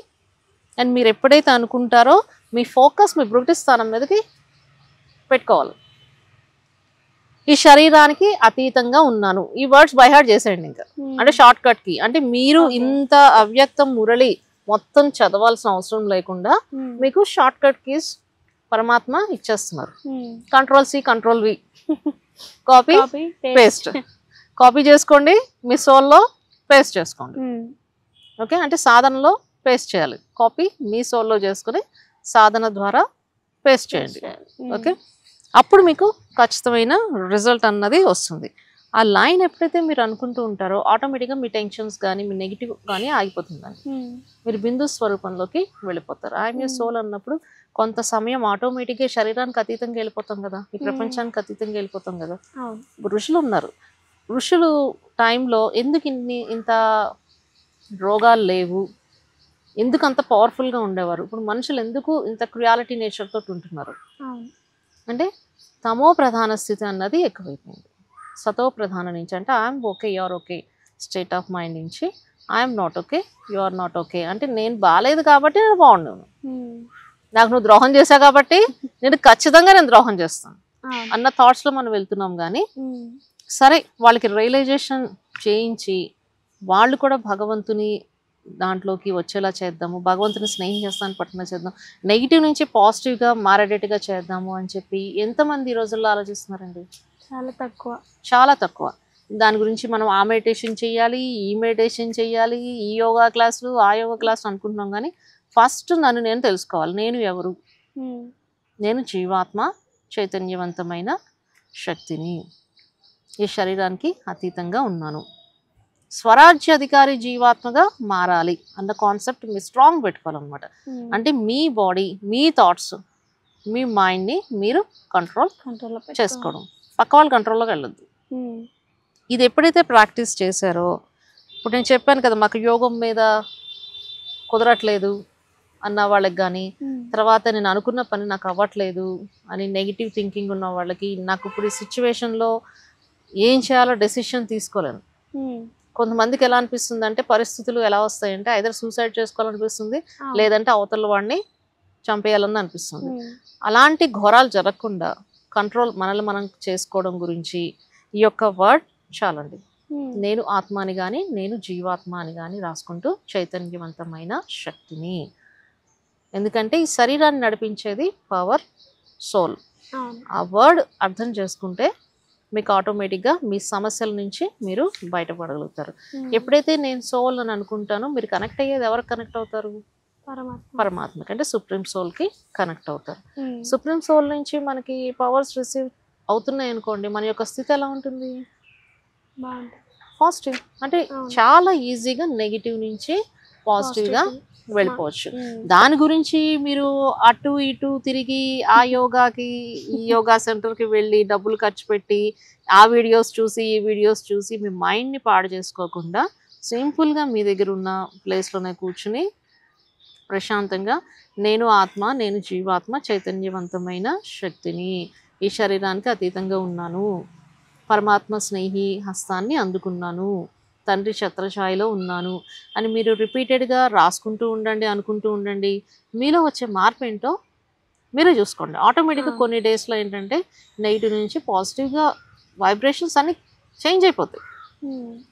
అండ్ మీరు ఎప్పుడైతే అనుకుంటారో మీ ఫోకస్ మీ బృహతి స్థానం మీదకి పెట్టుకోవాలి. ఈ శరీరానికి అతీతంగా ఉన్నాను, ఈ వర్డ్స్ బై హార్ట్ చేసేయండి ఇంకా, అంటే షార్ట్ కట్ కి. అంటే మీరు ఇంత అవ్యక్తం మురళి మొత్తం చదవాల్సిన అవసరం లేకుండా మీకు షార్ట్ కట్ కీస్ పరమాత్మ ఇచ్చేస్తున్నారు. Control C control V, copy paste. Copy చేసుకోండి, మీ సోల్లో పేస్ట్ చేసుకోండి. ఓకే, అంటే సాధనలో పేస్ట్ చేయాలి, కాపీ మీ సోల్లో చేసుకుని సాధన ద్వారా పేస్ట్ చేయండి. ఓకే, అప్పుడు మీకు ఖచ్చితమైన రిజల్ట్ అన్నది వస్తుంది. ఆ లైన్ ఎప్పుడైతే మీరు అనుకుంటూ ఉంటారో ఆటోమేటిక్గా మీ టెన్షన్స్ కానీ మీ నెగిటివ్ కానీ ఆగిపోతుందండి. మీరు బిందు స్వరూపంలోకి వెళ్ళిపోతారు. ఐఎమ్ యువర్ సోల్ అన్నప్పుడు కొంత సమయం ఆటోమేటిక్గా శరీరానికి అతీతంగా వెళ్ళిపోతాం కదా, ఈ ప్రపంచానికి అతీతంగా వెళ్ళిపోతాం కదా. ఋషులు ఉన్నారు, ఋషులు టైంలో ఎందుకు ఇంత రోగాలు లేవు, ఎందుకు అంత పవర్ఫుల్గా ఉండేవారు? ఇప్పుడు మనుషులు ఎందుకు ఇంత క్రియాలిటీ నేచర్ తోటి ఉంటున్నారు అంటే తమో ప్రధాన స్థితి అన్నది ఎక్కువైపోయింది. సతో ప్రధాన నుంచి అంటే I'm okay you're okay state of mind నుంచి I'm not okay you're not okay అంటే నేను బాగాలేదు కాబట్టి నేను బాగున్నాను, నాకు నువ్వు ద్రోహం చేశావు కాబట్టి నేను ఖచ్చితంగా నేను ద్రోహం చేస్తాను అన్న థాట్స్లో మనం వెళ్తున్నాం. కానీ సరే వాళ్ళకి రియలైజేషన్ చేయించి వాళ్ళు కూడా భగవంతుని దాంట్లోకి వచ్చేలా చేద్దాము, భగవంతుని స్నేహం చేస్తాను పట్టున చేద్దాం, నెగిటివ్ నుంచి పాజిటివ్గా మారేటట్టుగా చేద్దాము అని చెప్పి ఎంతమంది ఈ రోజుల్లో ఆలోచిస్తున్నారండి? చాలా తక్కువ. దాని గురించి మనం ఆ మెడిటేషన్ చేయాలి, ఈ మెడిటేషన్ చేయాలి, ఈ యోగా క్లాసులు ఆ యోగా క్లాసులు అనుకుంటున్నాం. కానీ ఫస్ట్ నన్ను నేను తెలుసుకోవాలి, నేను ఎవరు? నేను జీవాత్మ చైతన్యవంతమైన శక్తిని, ఈ శరీరానికి అతీతంగా ఉన్నాను, స్వరాజ్య అధికారి జీవాత్మగా మారాలి అన్న కాన్సెప్ట్ మీరు స్ట్రాంగ్ పెట్టుకోవాలన్నమాట. అంటే మీ బాడీ, మీ థాట్స్, మీ మైండ్ని మీరు కంట్రోల్ చేసుకోవడం, పక్క వాళ్ళ కంట్రోల్లోకి వెళ్ళొద్దు. ఇది ఎప్పుడైతే ప్రాక్టీస్ చేశారో, ఇప్పుడు నేను చెప్పాను కదా మాకు యోగం మీద కుదరట్లేదు అన్న వాళ్ళకి కానీ, తర్వాత నేను అనుకున్న పని నాకు అవ్వట్లేదు అని నెగిటివ్ థింకింగ్ ఉన్న వాళ్ళకి, నాకు ఇప్పుడు ఈ సిచ్యువేషన్లో ఏం చేయాలో డెసిషన్ తీసుకోలేను. కొంతమందికి ఎలా అనిపిస్తుంది అంటే పరిస్థితులు ఎలా వస్తాయంటే ఐదర్ సూసైడ్ చేసుకోవాలనిపిస్తుంది, లేదంటే అవతల వాడిని చంపేయాలని అనిపిస్తుంది. అలాంటి ఘోరాలు జరగకుండా కంట్రోల్ మనల్ని మనం చేసుకోవడం గురించి ఈ యొక్క వర్డ్ చాలండి. నేను ఆత్మ అని కానీ నేను జీవాత్మ అని కానీ రాసుకుంటూ చైతన్యవంతమైన శక్తిని, ఎందుకంటే ఈ శరీరాన్ని నడిపించేది పవర్ సోల్. ఆ వర్డ్ అర్థం చేసుకుంటే మీకు ఆటోమేటిక్గా మీ సమస్యల నుంచి మీరు బయటపడగలుగుతారు. ఎప్పుడైతే నేను సోల్ అని అనుకుంటానో మీరు కనెక్ట్ అయ్యేది ఎవరికి కనెక్ట్ అవుతారు? పరమాత్మకి, అంటే సుప్రీం సోల్కి కనెక్ట్ అవుతారు. సుప్రీం సోల్ నుంచి మనకి పవర్స్ రిసీవ్ అవుతున్నాయి అనుకోండి, మన యొక్క స్థితి ఎలా ఉంటుంది? పాజిటివ్. అంటే చాలా ఈజీగా నెగిటివ్ నుంచి పాజిటివ్గా వెళ్ళిపోవచ్చు. దాని గురించి మీరు అటు ఇటు తిరిగి ఆ యోగాకి ఈ యోగా సెంటర్కి వెళ్ళి డబ్బులు ఖర్చు పెట్టి ఆ వీడియోస్ చూసి ఈ వీడియోస్ చూసి మీ మైండ్ని పాడు చేసుకోకుండా సింపుల్గా మీ దగ్గర ఉన్న ప్లేస్లోనే కూర్చుని ప్రశాంతంగా నేను ఆత్మ, నేను జీవాత్మ చైతన్యవంతమైన శక్తిని, ఈ శరీరానికి అతీతంగా ఉన్నాను, పరమాత్మ స్నేహి హస్తాన్ని అందుకున్నాను, తండ్రి ఛత్రఛాయలో ఉన్నాను అని మీరు రిపీటెడ్గా రాసుకుంటూ ఉండండి, అనుకుంటూ ఉండండి. మీలో వచ్చే మార్పు ఏంటో మీరే చూసుకోండి. ఆటోమేటిక్గా కొన్ని డేస్లో ఏంటంటే నెగిటివ్ నుంచి పాజిటివ్గా వైబ్రేషన్స్ అన్ని చేంజ్ అయిపోతాయి.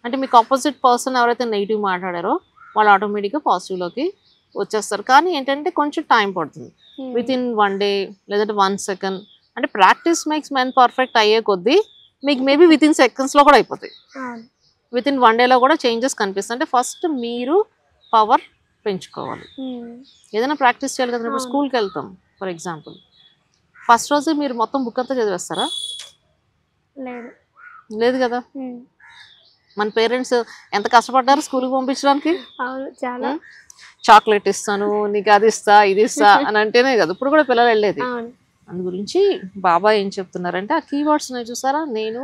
అంటే మీకు ఆపోజిట్ పర్సన్ ఎవరైతే నెగిటివ్ మాట్లాడారో వాళ్ళు ఆటోమేటిక్గా పాజిటివ్లోకి వచ్చేస్తారు. కానీ ఏంటంటే కొంచెం టైం పడుతుంది. విత్ ఇన్ 1 day లేదంటే 1 second. అంటే ప్రాక్టీస్ మేక్స్ మెన్ పర్ఫెక్ట్ అయ్యే కొద్దీ మీకు మేబీ విత్ ఇన్ సెకండ్స్లో కూడా అయిపోతాయి. విత్ ఇన్ 1 dayలో కూడా చేంజెస్ కనిపిస్తాయి. అంటే ఫస్ట్ మీరు పవర్ పెంచుకోవాలి. ఏదైనా ప్రాక్టీస్ చేయాలి కదా. ఇప్పుడు స్కూల్కి వెళ్తాం ఫర్ ఎగ్జాంపుల్, ఫస్ట్ రోజు మీరు మొత్తం బుక్ అంతా చదివేస్తారా? లేదు కదా. మన పేరెంట్స్ ఎంత కష్టపడ్డారు స్కూల్కి పంపించడానికి. చాక్లెట్ ఇస్తాను, నీకు అది ఇస్తా, ఇది ఇస్తా అని అంటేనే కదా ఇప్పుడు కూడా పిల్లలు వెళ్ళేది. అందు గురించి బాబా ఏం చెప్తున్నారంటే ఆ కీవర్డ్స్ చూసారా, నేను,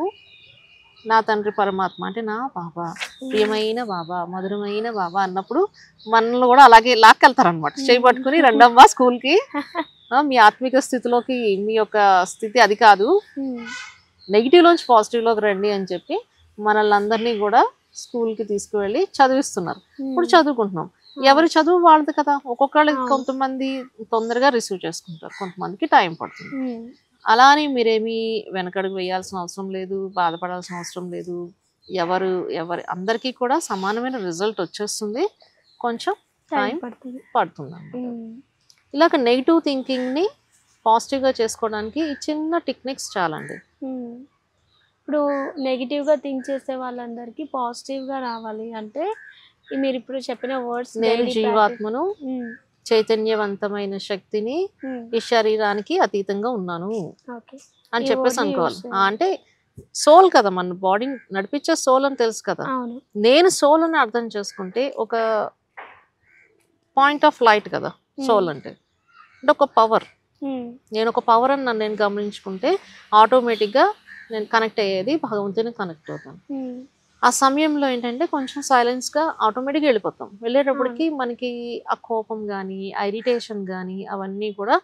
నా తండ్రి పరమాత్మ, అంటే నా బాబా, ప్రియమైన బాబా, మధురమైన బాబా అన్నప్పుడు మనల్ని కూడా అలాగే లాక్కెళ్తారనమాట. చేయబట్టుకుని రెండమ్మా స్కూల్కి, మీ ఆత్మిక స్థితిలోకి, మీ యొక్క స్థితి అది కాదు, నెగిటివ్లోంచి పాజిటివ్లోకి రండి అని చెప్పి మనల్ని అందరినీ కూడా స్కూల్కి తీసుకువెళ్ళి చదివిస్తున్నారు. ఇప్పుడు చదువుకుంటున్నాం. ఎవరి చదువు వాళ్ళది కదా. ఒక్కొక్కళ్ళకి కొంతమంది తొందరగా రిసీవ్ చేసుకుంటారు, కొంతమందికి టైం పడుతుంది. అలా అని మీరేమీ వెనకడుగు వేయాల్సిన అవసరం లేదు, బాధపడాల్సిన అవసరం లేదు. ఎవరి అందరికీ కూడా సమానమైన రిజల్ట్ వచ్చేస్తుంది, కొంచెం టైం పడుతుంది. ఇలాగ నెగిటివ్ థింకింగ్ని పాజిటివ్గా చేసుకోవడానికి ఈ చిన్న టెక్నిక్స్ చాలండి. ఇప్పుడు నెగిటివ్గా థింక్ చేసే వాళ్ళందరికీ పాజిటివ్గా రావాలి అంటే మీరు ఇప్పుడు చెప్పిన వర్డ్స్, నేను జీవాత్మను, చైతన్యవంతమైన శక్తిని, ఈ శరీరానికి అతీతంగా ఉన్నాను అని చెప్పేసి అనుకోవాలి. అంటే సోల్ కదా, మన బాడీ నడిపించే సోల్ అని తెలుసు కదా. నేను సోల్ అని అర్థం చేసుకుంటే ఒక పాయింట్ ఆఫ్ లైట్ కదా సోల్ అంటే ఒక పవర్. నేను ఒక పవర్ అని నన్ను నేను గమనించుకుంటే ఆటోమేటిక్గా నేను కనెక్ట్ అయ్యేది భగవంతుని కనెక్ట్ అవుతాను. ఆ సమయంలో ఏంటంటే కొంచెం సైలెన్స్గా ఆటోమేటిక్గా వెళ్ళిపోతాం. వెళ్ళేటప్పటికి మనకి ఆ కోపం కానీ, ఆ ఇరిటేషన్ కానీ అవన్నీ కూడా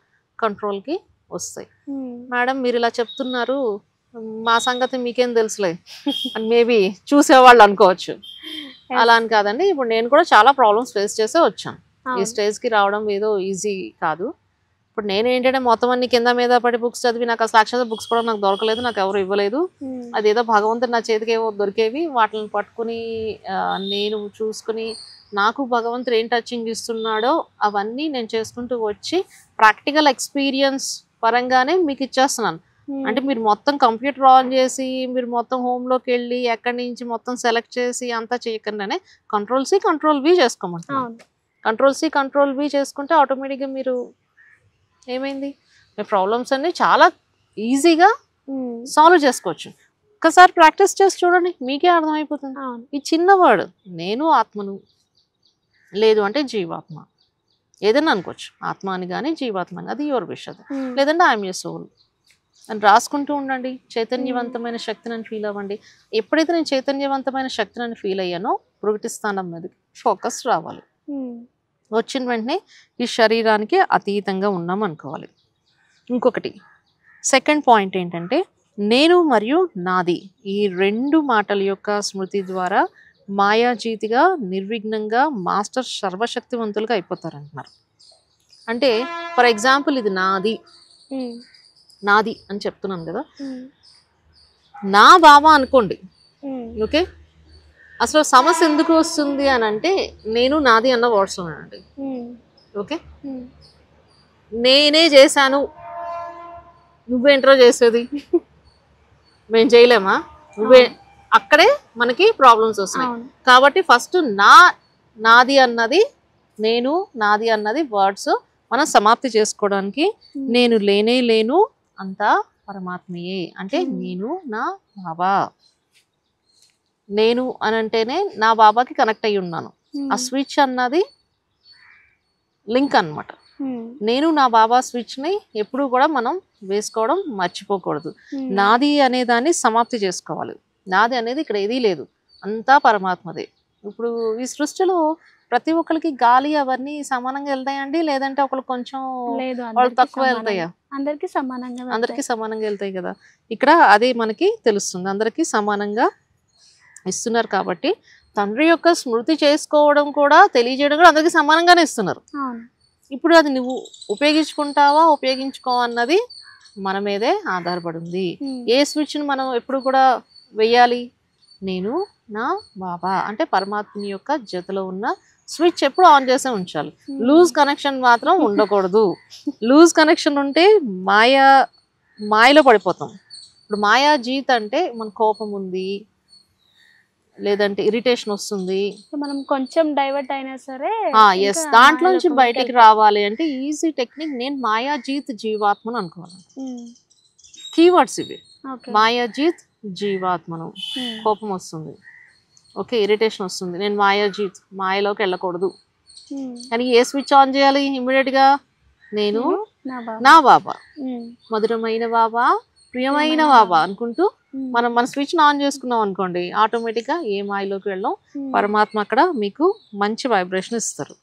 కంట్రోల్కి వస్తాయి. మేడం మీరు ఇలా చెప్తున్నారు, మా సంగతి మీకేం తెలుసులే అని మేబీ చూసేవాళ్ళు అనుకోవచ్చు. అలా అని కాదండి. ఇప్పుడు నేను కూడా చాలా ప్రాబ్లమ్స్ ఫేస్ చేసే వచ్చాను. ఈ స్టేజ్కి రావడం ఏదో ఈజీ కాదు. ఇప్పుడు నేను ఏంటంటే మొత్తం అన్ని కింద మీద పడి బుక్స్ చదివి నాకు అసలు అక్షర బుక్స్ కూడా నాకు దొరకలేదు, నాకు ఎవరు ఇవ్వలేదు. అదేదో భగవంతుడు నా చేతికి ఏవో దొరికేవి, వాటిని పట్టుకుని నేను చూసుకుని నాకు భగవంతుడు ఏం టచింగ్ ఇస్తున్నాడో అవన్నీ నేను చేసుకుంటూ వచ్చి ప్రాక్టికల్ ఎక్స్పీరియన్స్ పరంగానే మీకు ఇచ్చేస్తున్నాను. అంటే మీరు మొత్తం కంప్యూటర్ ఆన్ చేసి మీరు మొత్తం హోమ్లోకి వెళ్ళి ఎక్కడి నుంచి మొత్తం సెలెక్ట్ చేసి అంతా చేయకుండానే కంట్రోల్-C కంట్రోల్-V చేసుకోమంటున్నాను. కంట్రోల్-C కంట్రోల్-V చేసుకుంటే ఆటోమేటిక్గా మీరు ఏమైంది, మీ ప్రాబ్లమ్స్ అన్ని చాలా ఈజీగా సాల్వ్ చేసుకోవచ్చు. ఒక్కసారి ప్రాక్టీస్ చేసి చూడండి, మీకే అర్థమైపోతుంది. ఈ చిన్న వర్డ్ నేను ఆత్మను, లేదు అంటే జీవాత్మ, ఏదైనా అనుకోవచ్చు, ఆత్మ అని కానీ జీవాత్మ అని, అది యువర్ విష్. అది లేదంటే ఐఎమ్ యువర్ సోల్ అని రాసుకుంటూ ఉండండి. చైతన్యవంతమైన శక్తిని అని ఫీల్ అవ్వండి. ఎప్పుడైతే నేను చైతన్యవంతమైన శక్తిని అని ఫీల్ అయ్యానో పురుగటి స్థానం మీద ఫోకస్ రావాలి. వచ్చిన వెంటనే ఈ శరీరానికి అతీతంగా ఉన్నాం అనుకోవాలి. ఇంకొకటి సెకండ్ పాయింట్ ఏంటంటే నేను మరియు నాది, ఈ రెండు మాటల యొక్క స్మృతి ద్వారా మాయాజీతిగా నిర్విఘ్నంగా మాస్టర్ సర్వశక్తివంతులుగా అయిపోతారంటున్నారు. అంటే ఫర్ ఎగ్జాంపుల్ ఇది నాది నాది అని చెప్తున్నాను కదా, నా బాబా అనుకోండి. ఓకే, అసలు సమస్య ఎందుకు వస్తుంది అని అంటే నేను నాది అన్న వర్డ్స్ ఉన్నానండి. ఓకే, నేనే చేశాను, నువ్వేంట్రో చేసేది, మేము చేయలేమా, నువ్వే, అక్కడే మనకి ప్రాబ్లమ్స్ వస్తున్నాయి. కాబట్టి ఫస్ట్ నాది అన్నది, నేను నాది అన్నది వర్డ్స్ మనం సమాప్తి చేసుకోవడానికి, నేను లేనే లేను అంతా పరమాత్మయే, అంటే నేను నా బాబా, నేను అని అంటేనే నా బాబాకి కనెక్ట్ అయ్యి ఉన్నాను. ఆ స్విచ్ అన్నది లింక్ అన్నమాట. నేను నా బాబా స్విచ్ని ఎప్పుడు కూడా మనం వేసుకోవడం మర్చిపోకూడదు. నాది అనే దాన్ని సమాప్తి చేసుకోవాలి. నాది అనేది ఇక్కడ ఏదీ లేదు, అంతా పరమాత్మదే. ఇప్పుడు ఈ సృష్టిలో ప్రతి ఒక్కరికి గాలి అవన్నీ సమానంగా వెళ్తాయండి, లేదంటే ఒకళ్ళు కొంచెం లేదు, వాళ్ళు అందరికీ తక్కువ సమానంగా. వెళ్తాయా? అందరికీ సమానంగా అందరికీ వెళ్తాయి. సమానంగా వెళ్తాయి కదా. ఇక్కడ అదే మనకి తెలుస్తుంది, అందరికీ సమానంగా ఇస్తున్నారు కాబట్టి తండ్రి యొక్క స్మృతి చేసుకోవడం కూడా తెలియజేయడం కూడా అందరికీ సమానంగానే ఇస్తున్నారు. అవును. ఇప్పుడు అది నువ్వు ఉపయోగించుకుంటావా ఉపయోగించుకోవా అన్నది మన మీదే ఆధారపడి ఉంది. ఏ స్విచ్ని మనం ఎప్పుడు కూడా వెయ్యాలి? నేను నా బాబా అంటే పరమాత్మని యొక్క జతలో ఉన్న స్విచ్ ఎప్పుడు ఆన్ చేసే ఉంచాలి. లూజ్ కనెక్షన్ మాత్రం ఉండకూడదు. లూజ్ కనెక్షన్ ఉంటే మాయలో పడిపోతాం. ఇప్పుడు మాయా జీత్ అంటే మన కోపం ఉంది, లేదంటే ఇరిటేషన్ వస్తుంది, మనం కొంచెం డైవర్ట్ అయినా సరే ఎస్, దాంట్లోంచి బయటికి రావాలి అంటే ఈజీ టెక్నిక్. నేను మాయాజీత్ జీవాత్మను అనుకోవాలి. కీవర్డ్స్ ఇవి. మాయాజీత్ జీవాత్మను. కోపం వస్తుంది, ఓకే, ఇరిటేషన్ వస్తుంది, నేను మాయాజీత్, మాయలోకి వెళ్ళకూడదు. కానీ ఏ స్విచ్ ఆన్ చేయాలి ఇమ్మీడియట్ గా? నేను నా బాబా, మధురమైన బాబా, ప్రియమైన బాబా అనుకుంటూ మనం మన స్విచ్ ఆన్ చేసుకున్నాం అనుకోండి, ఆటోమేటిక్గా ఏ మాయలోకి వెళ్ళాం, పరమాత్మ అక్కడ మీకు మంచి వైబ్రేషన్ ఇస్తారు.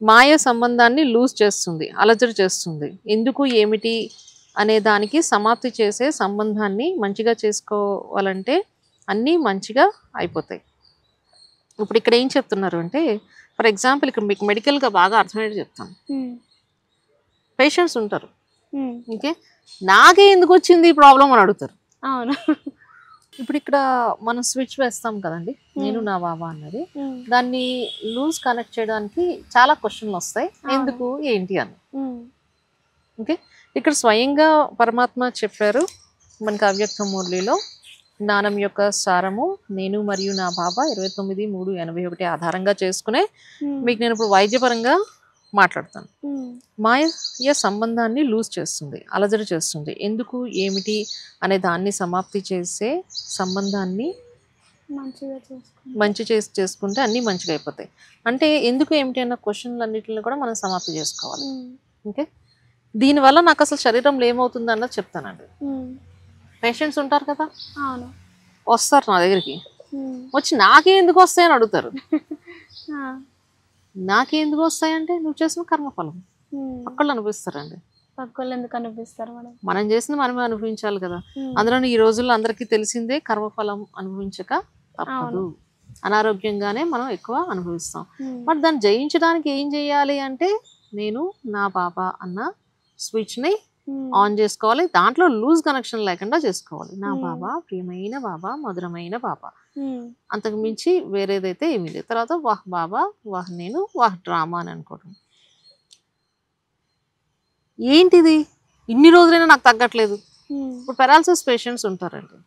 మాయ సంబంధాన్ని లూజ్ చేస్తుంది, అలజడి చేస్తుంది. ఎందుకు ఏమిటి అనే దానికి సమాప్తి చేసే సంబంధాన్ని మంచిగా చేసుకోవాలంటే అన్నీ మంచిగా అయిపోతాయి. ఇప్పుడు ఇక్కడ ఏం చెప్తున్నారు అంటే, ఫర్ ఎగ్జాంపుల్ ఇక్కడ మీకు మెడికల్గా బాగా అర్థమయ్యేది చెప్తాను. పేషెంట్స్ ఉంటారు, ఓకే, నాకే ఎందుకు వచ్చింది ఈ ప్రాబ్లం అని అడుగుతారు. అవును. ఇప్పుడు ఇక్కడ మనం స్విచ్ వేస్తాం కదండి, నేను నా బాబా అన్నది. దాన్ని లూజ్ కనెక్ట్ చేయడానికి చాలా క్వశ్చన్లు వస్తాయి, ఎందుకు ఏంటి అని. ఓకే, ఇక్కడ స్వయంగా పరమాత్మ చెప్పారు మనకి అవ్యక్త మురళిలో, జ్ఞానం యొక్క సారము నేను మరియు నా బాబా 29/3/81 ఆధారంగా చేసుకునే మీకు నేను ఇప్పుడు వైద్యపరంగా మాట్లాడతాను. మాయ సంబంధాన్ని లూజ్ చేస్తుంది, అలజడి చేస్తుంది. ఎందుకు ఏమిటి అనే దాన్ని సమాప్తి చేసే సంబంధాన్ని మంచి చేసుకుంటే అన్నీ మంచిగా అయిపోతాయి. అంటే ఎందుకు ఏమిటి అన్న క్వశ్చన్లు అన్నిటిని కూడా మనం సమాప్తి చేసుకోవాలి. ఓకే, దీనివల్ల నాకు అసలు శరీరంలో ఏమవుతుంది అన్నది చెప్తానండి. పేషెంట్స్ ఉంటారు కదా, వస్తారు నా దగ్గరికి, వచ్చి నాకే ఎందుకు వస్తాయని అడుగుతారు. నాకే ఎందుకు వస్తాయంటే నువ్వు చేసిన కర్మఫలం పక్కళ్ళు అనిపిస్తారండి. పక్కళ్ళు ఎందుకు అనిపిస్తారు? మనం చేసింది మనమే అనుభవించాలి కదా. అందులో ఈ రోజుల్లో అందరికీ తెలిసిందే కర్మఫలం అనుభవించక తప్పదు. అనారోగ్యంగానే మనం ఎక్కువ అనుభవిస్తాం. మరి దాన్ని జయించడానికి ఏం చేయాలి అంటే నేను నా బాబా అన్న స్విచ్ని ఆన్ చేసుకోవాలి. దాంట్లో లూజ్ కనెక్షన్ లేకుండా చేసుకోవాలి. నా బాబా, ప్రియమైన బాబా, మధురమైన బాబా, అంతకు మించి వేరేదైతే ఏమీ లేదు. తర్వాత వాహ్ బాబా, వాహ్ నేను, వాహ్ డ్రామా అని అనుకోవడం. ఏంటిది ఇన్ని రోజులైనా నాకు తగ్గట్లేదు. ఇప్పుడు పెరాలసిస్ పేషెంట్స్ ఉంటారండి,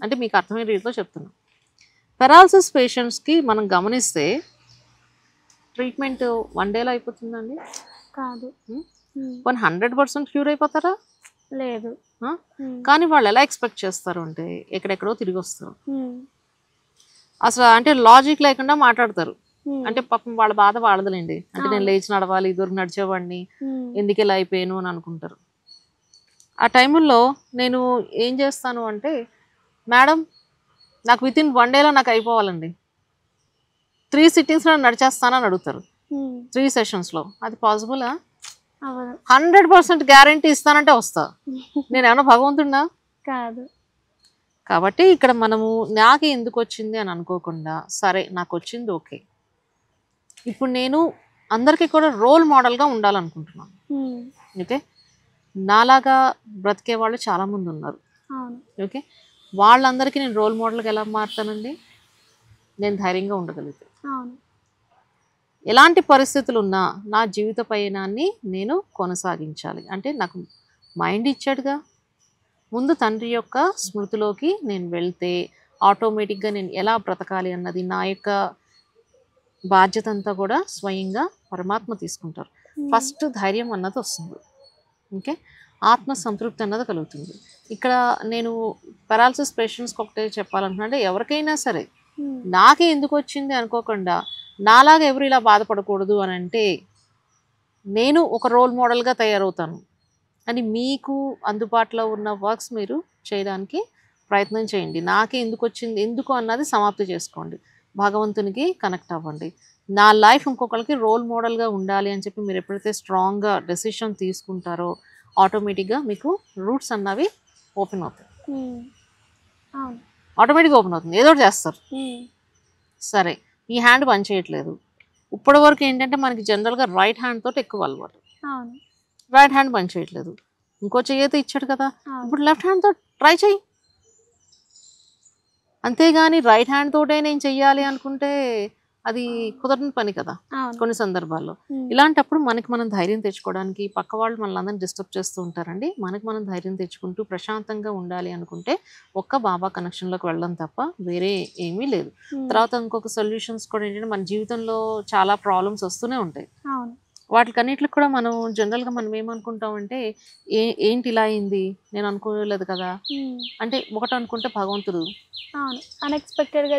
అంటే మీకు అర్థమయ్యే రీతిలో చెప్తున్నాం. పెరాలసిస్ పేషెంట్స్కి మనం గమనిస్తే ట్రీట్మెంట్ 1 డేలో అయిపోతుందండి? కాదు. 100% క్యూర్ అయిపోతారా? లేదు. కానీ వాళ్ళు ఎలా ఎక్స్పెక్ట్ చేస్తారు అంటే ఎక్కడెక్కడో తిరిగి వస్తారు. అసలు అంటే లాజిక్ లేకుండా మాట్లాడతారు. అంటే పాపం వాళ్ళ బాధ వాళ్ళదులేండి. అంటే నేను లేచి నడవాలి, దూరం నడిచేవాడిని, ఎందుకు ఇలా అయిపోయాను అని అనుకుంటారు. ఆ టైముల్లో నేను ఏం చేస్తాను అంటే, మేడం నాకు వితిన్ 1 డేలో నాకు అయిపోవాలండి, 3 సిట్టింగ్స్లో నడిచేస్తానని అడుగుతారు. 3 సెషన్స్లో. అది పాసిబులా? 100% గ్యారంటీ ఇస్తానంటే వస్తా. నేను ఏమన్నా భగవంతుడినా? కాదు. కాబట్టి ఇక్కడ మనము నాకే ఎందుకు వచ్చింది అని అనుకోకుండా, సరే నాకు వచ్చింది ఓకే, ఇప్పుడు నేను అందరికీ కూడా రోల్ మోడల్గా ఉండాలనుకుంటున్నాను. ఓకే, నాలాగా బ్రతికే వాళ్ళు చాలామంది ఉన్నారు. ఓకే, వాళ్ళందరికీ నేను రోల్ మోడల్గా ఎలా మారుతానండి? నేను ధైర్యంగా ఉండగలిగితే. ఎలాంటి పరిస్థితులు ఉన్నా నా జీవిత పయనాన్ని నేను కొనసాగించాలి అంటే నాకు మైండ్ ఇచ్చాడుగా. ముందు తండ్రి యొక్క స్మృతిలోకి నేను వెళ్తే ఆటోమేటిక్గా నేను ఎలా బ్రతకాలి అన్నది నా యొక్క బాధ్యత అంతా కూడా స్వయంగా పరమాత్మ తీసుకుంటారు. ఫస్ట్ ధైర్యం అన్నది వస్తుంది. ఓకే, ఆత్మ సంతృప్తి అన్నది కలుగుతుంది. ఇక్కడ నేను పెరాలసిస్ పేషెంట్స్కి ఒకటే చెప్పాలనుకుంటే, ఎవరికైనా సరే నాకే ఎందుకు వచ్చింది అనుకోకుండా, నాలాగా ఎవరు ఇలా బాధపడకూడదు అని అంటే నేను ఒక రోల్ మోడల్గా తయారవుతాను అని మీకు అందుబాటులో ఉన్న వర్క్స్ మీరు చేయడానికి ప్రయత్నం చేయండి. నాకే ఎందుకు వచ్చింది ఎందుకు అన్నది సమాప్తి చేసుకోండి. భగవంతునికి కనెక్ట్ అవ్వండి. నా లైఫ్ ఇంకొకరికి రోల్ మోడల్గా ఉండాలి అని చెప్పి మీరు ఎప్పుడైతే స్ట్రాంగ్గా డెసిషన్ తీసుకుంటారో ఆటోమేటిక్గా మీకు రూట్స్ అన్నవి ఓపెన్ అవుతాయి. ఆటోమేటిక్గా ఓపెన్ అవుతుంది, ఏదో ఒకటి చేస్తారు. సరే ఈ హ్యాండ్ పని చేయట్లేదు, ఇప్పటి వరకు ఏంటంటే మనకి జనరల్గా రైట్ హ్యాండ్ తోటి ఎక్కువ అలవాటు. రైట్ హ్యాండ్ పని చేయట్లేదు, ఇంకో చెయ్యితే ఇచ్చాడు కదా, ఇప్పుడు లెఫ్ట్ హ్యాండ్తో ట్రై చేయి. అంతేగాని రైట్ హ్యాండ్ తోటే నేను చెయ్యాలి అనుకుంటే అది కుదరని పని కదా కొన్ని సందర్భాల్లో. ఇలాంటప్పుడు మనకి మనం ధైర్యం తెచ్చుకోవడానికి, పక్క వాళ్ళు మనల్ని అందరినీ డిస్టర్బ్ చేస్తూ ఉంటారండి, మనకి మనం ధైర్యం తెచ్చుకుంటూ ప్రశాంతంగా ఉండాలి అనుకుంటే ఒక్క బాబా కనెక్షన్లోకి వెళ్ళడం తప్ప వేరే ఏమీ లేదు. తర్వాత ఇంకొక సొల్యూషన్స్ కూడా ఏంటంటే మన జీవితంలో చాలా ప్రాబ్లమ్స్ వస్తూనే ఉంటాయి. వాటికన్నిటికి కూడా మనం జనరల్గా మనం ఏమనుకుంటామంటే ఏంటి ఇలా అయింది, నేను అనుకోలేదు కదా అంటే ఒకటి అనుకుంటే భగవంతుడు అన్ఎక్స్పెక్టెడ్గా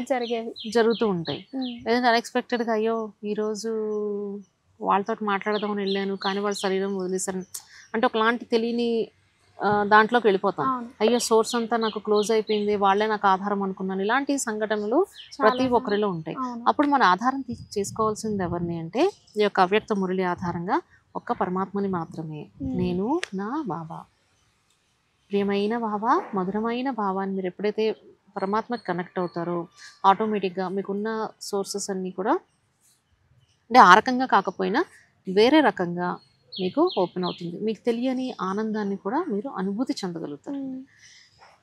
జరుగుతూ ఉంటాయి. లేదంటే అన్ఎక్స్పెక్టెడ్గా అయ్యో ఈరోజు వాళ్ళతో మాట్లాడదామని వెళ్ళాను కానీ వాళ్ళ శరీరం వదిలేసారు అంటే ఒకలాంటి తెలియని దాంట్లోకి వెళ్ళిపోతాం. అయ్యో సోర్స్ అంతా నాకు క్లోజ్ అయిపోయింది, వాళ్ళే నాకు ఆధారం అనుకున్నాను. ఇలాంటి సంఘటనలు ప్రతి ఒక్కరిలో ఉంటాయి. అప్పుడు మన ఆధారం చేసుకోవాల్సింది ఎవరిని అంటే ఈ యొక్క అవ్యక్త మురళి ఆధారంగా ఒక్క పరమాత్మని మాత్రమే. నేను నా బాబా, ప్రియమైన బాబా, మధురమైన బాబా అని మీరు ఎప్పుడైతే పరమాత్మకి కనెక్ట్ అవుతారో ఆటోమేటిక్గా మీకున్న సోర్సెస్ అన్నీ కూడా అంటే ఆ రకంగా కాకపోయినా వేరే రకంగా మీకు ఓపెన్ అవుతుంది. మీకు తెలియని ఆనందాన్ని కూడా మీరు అనుభూతి చెందగలుగుతారు.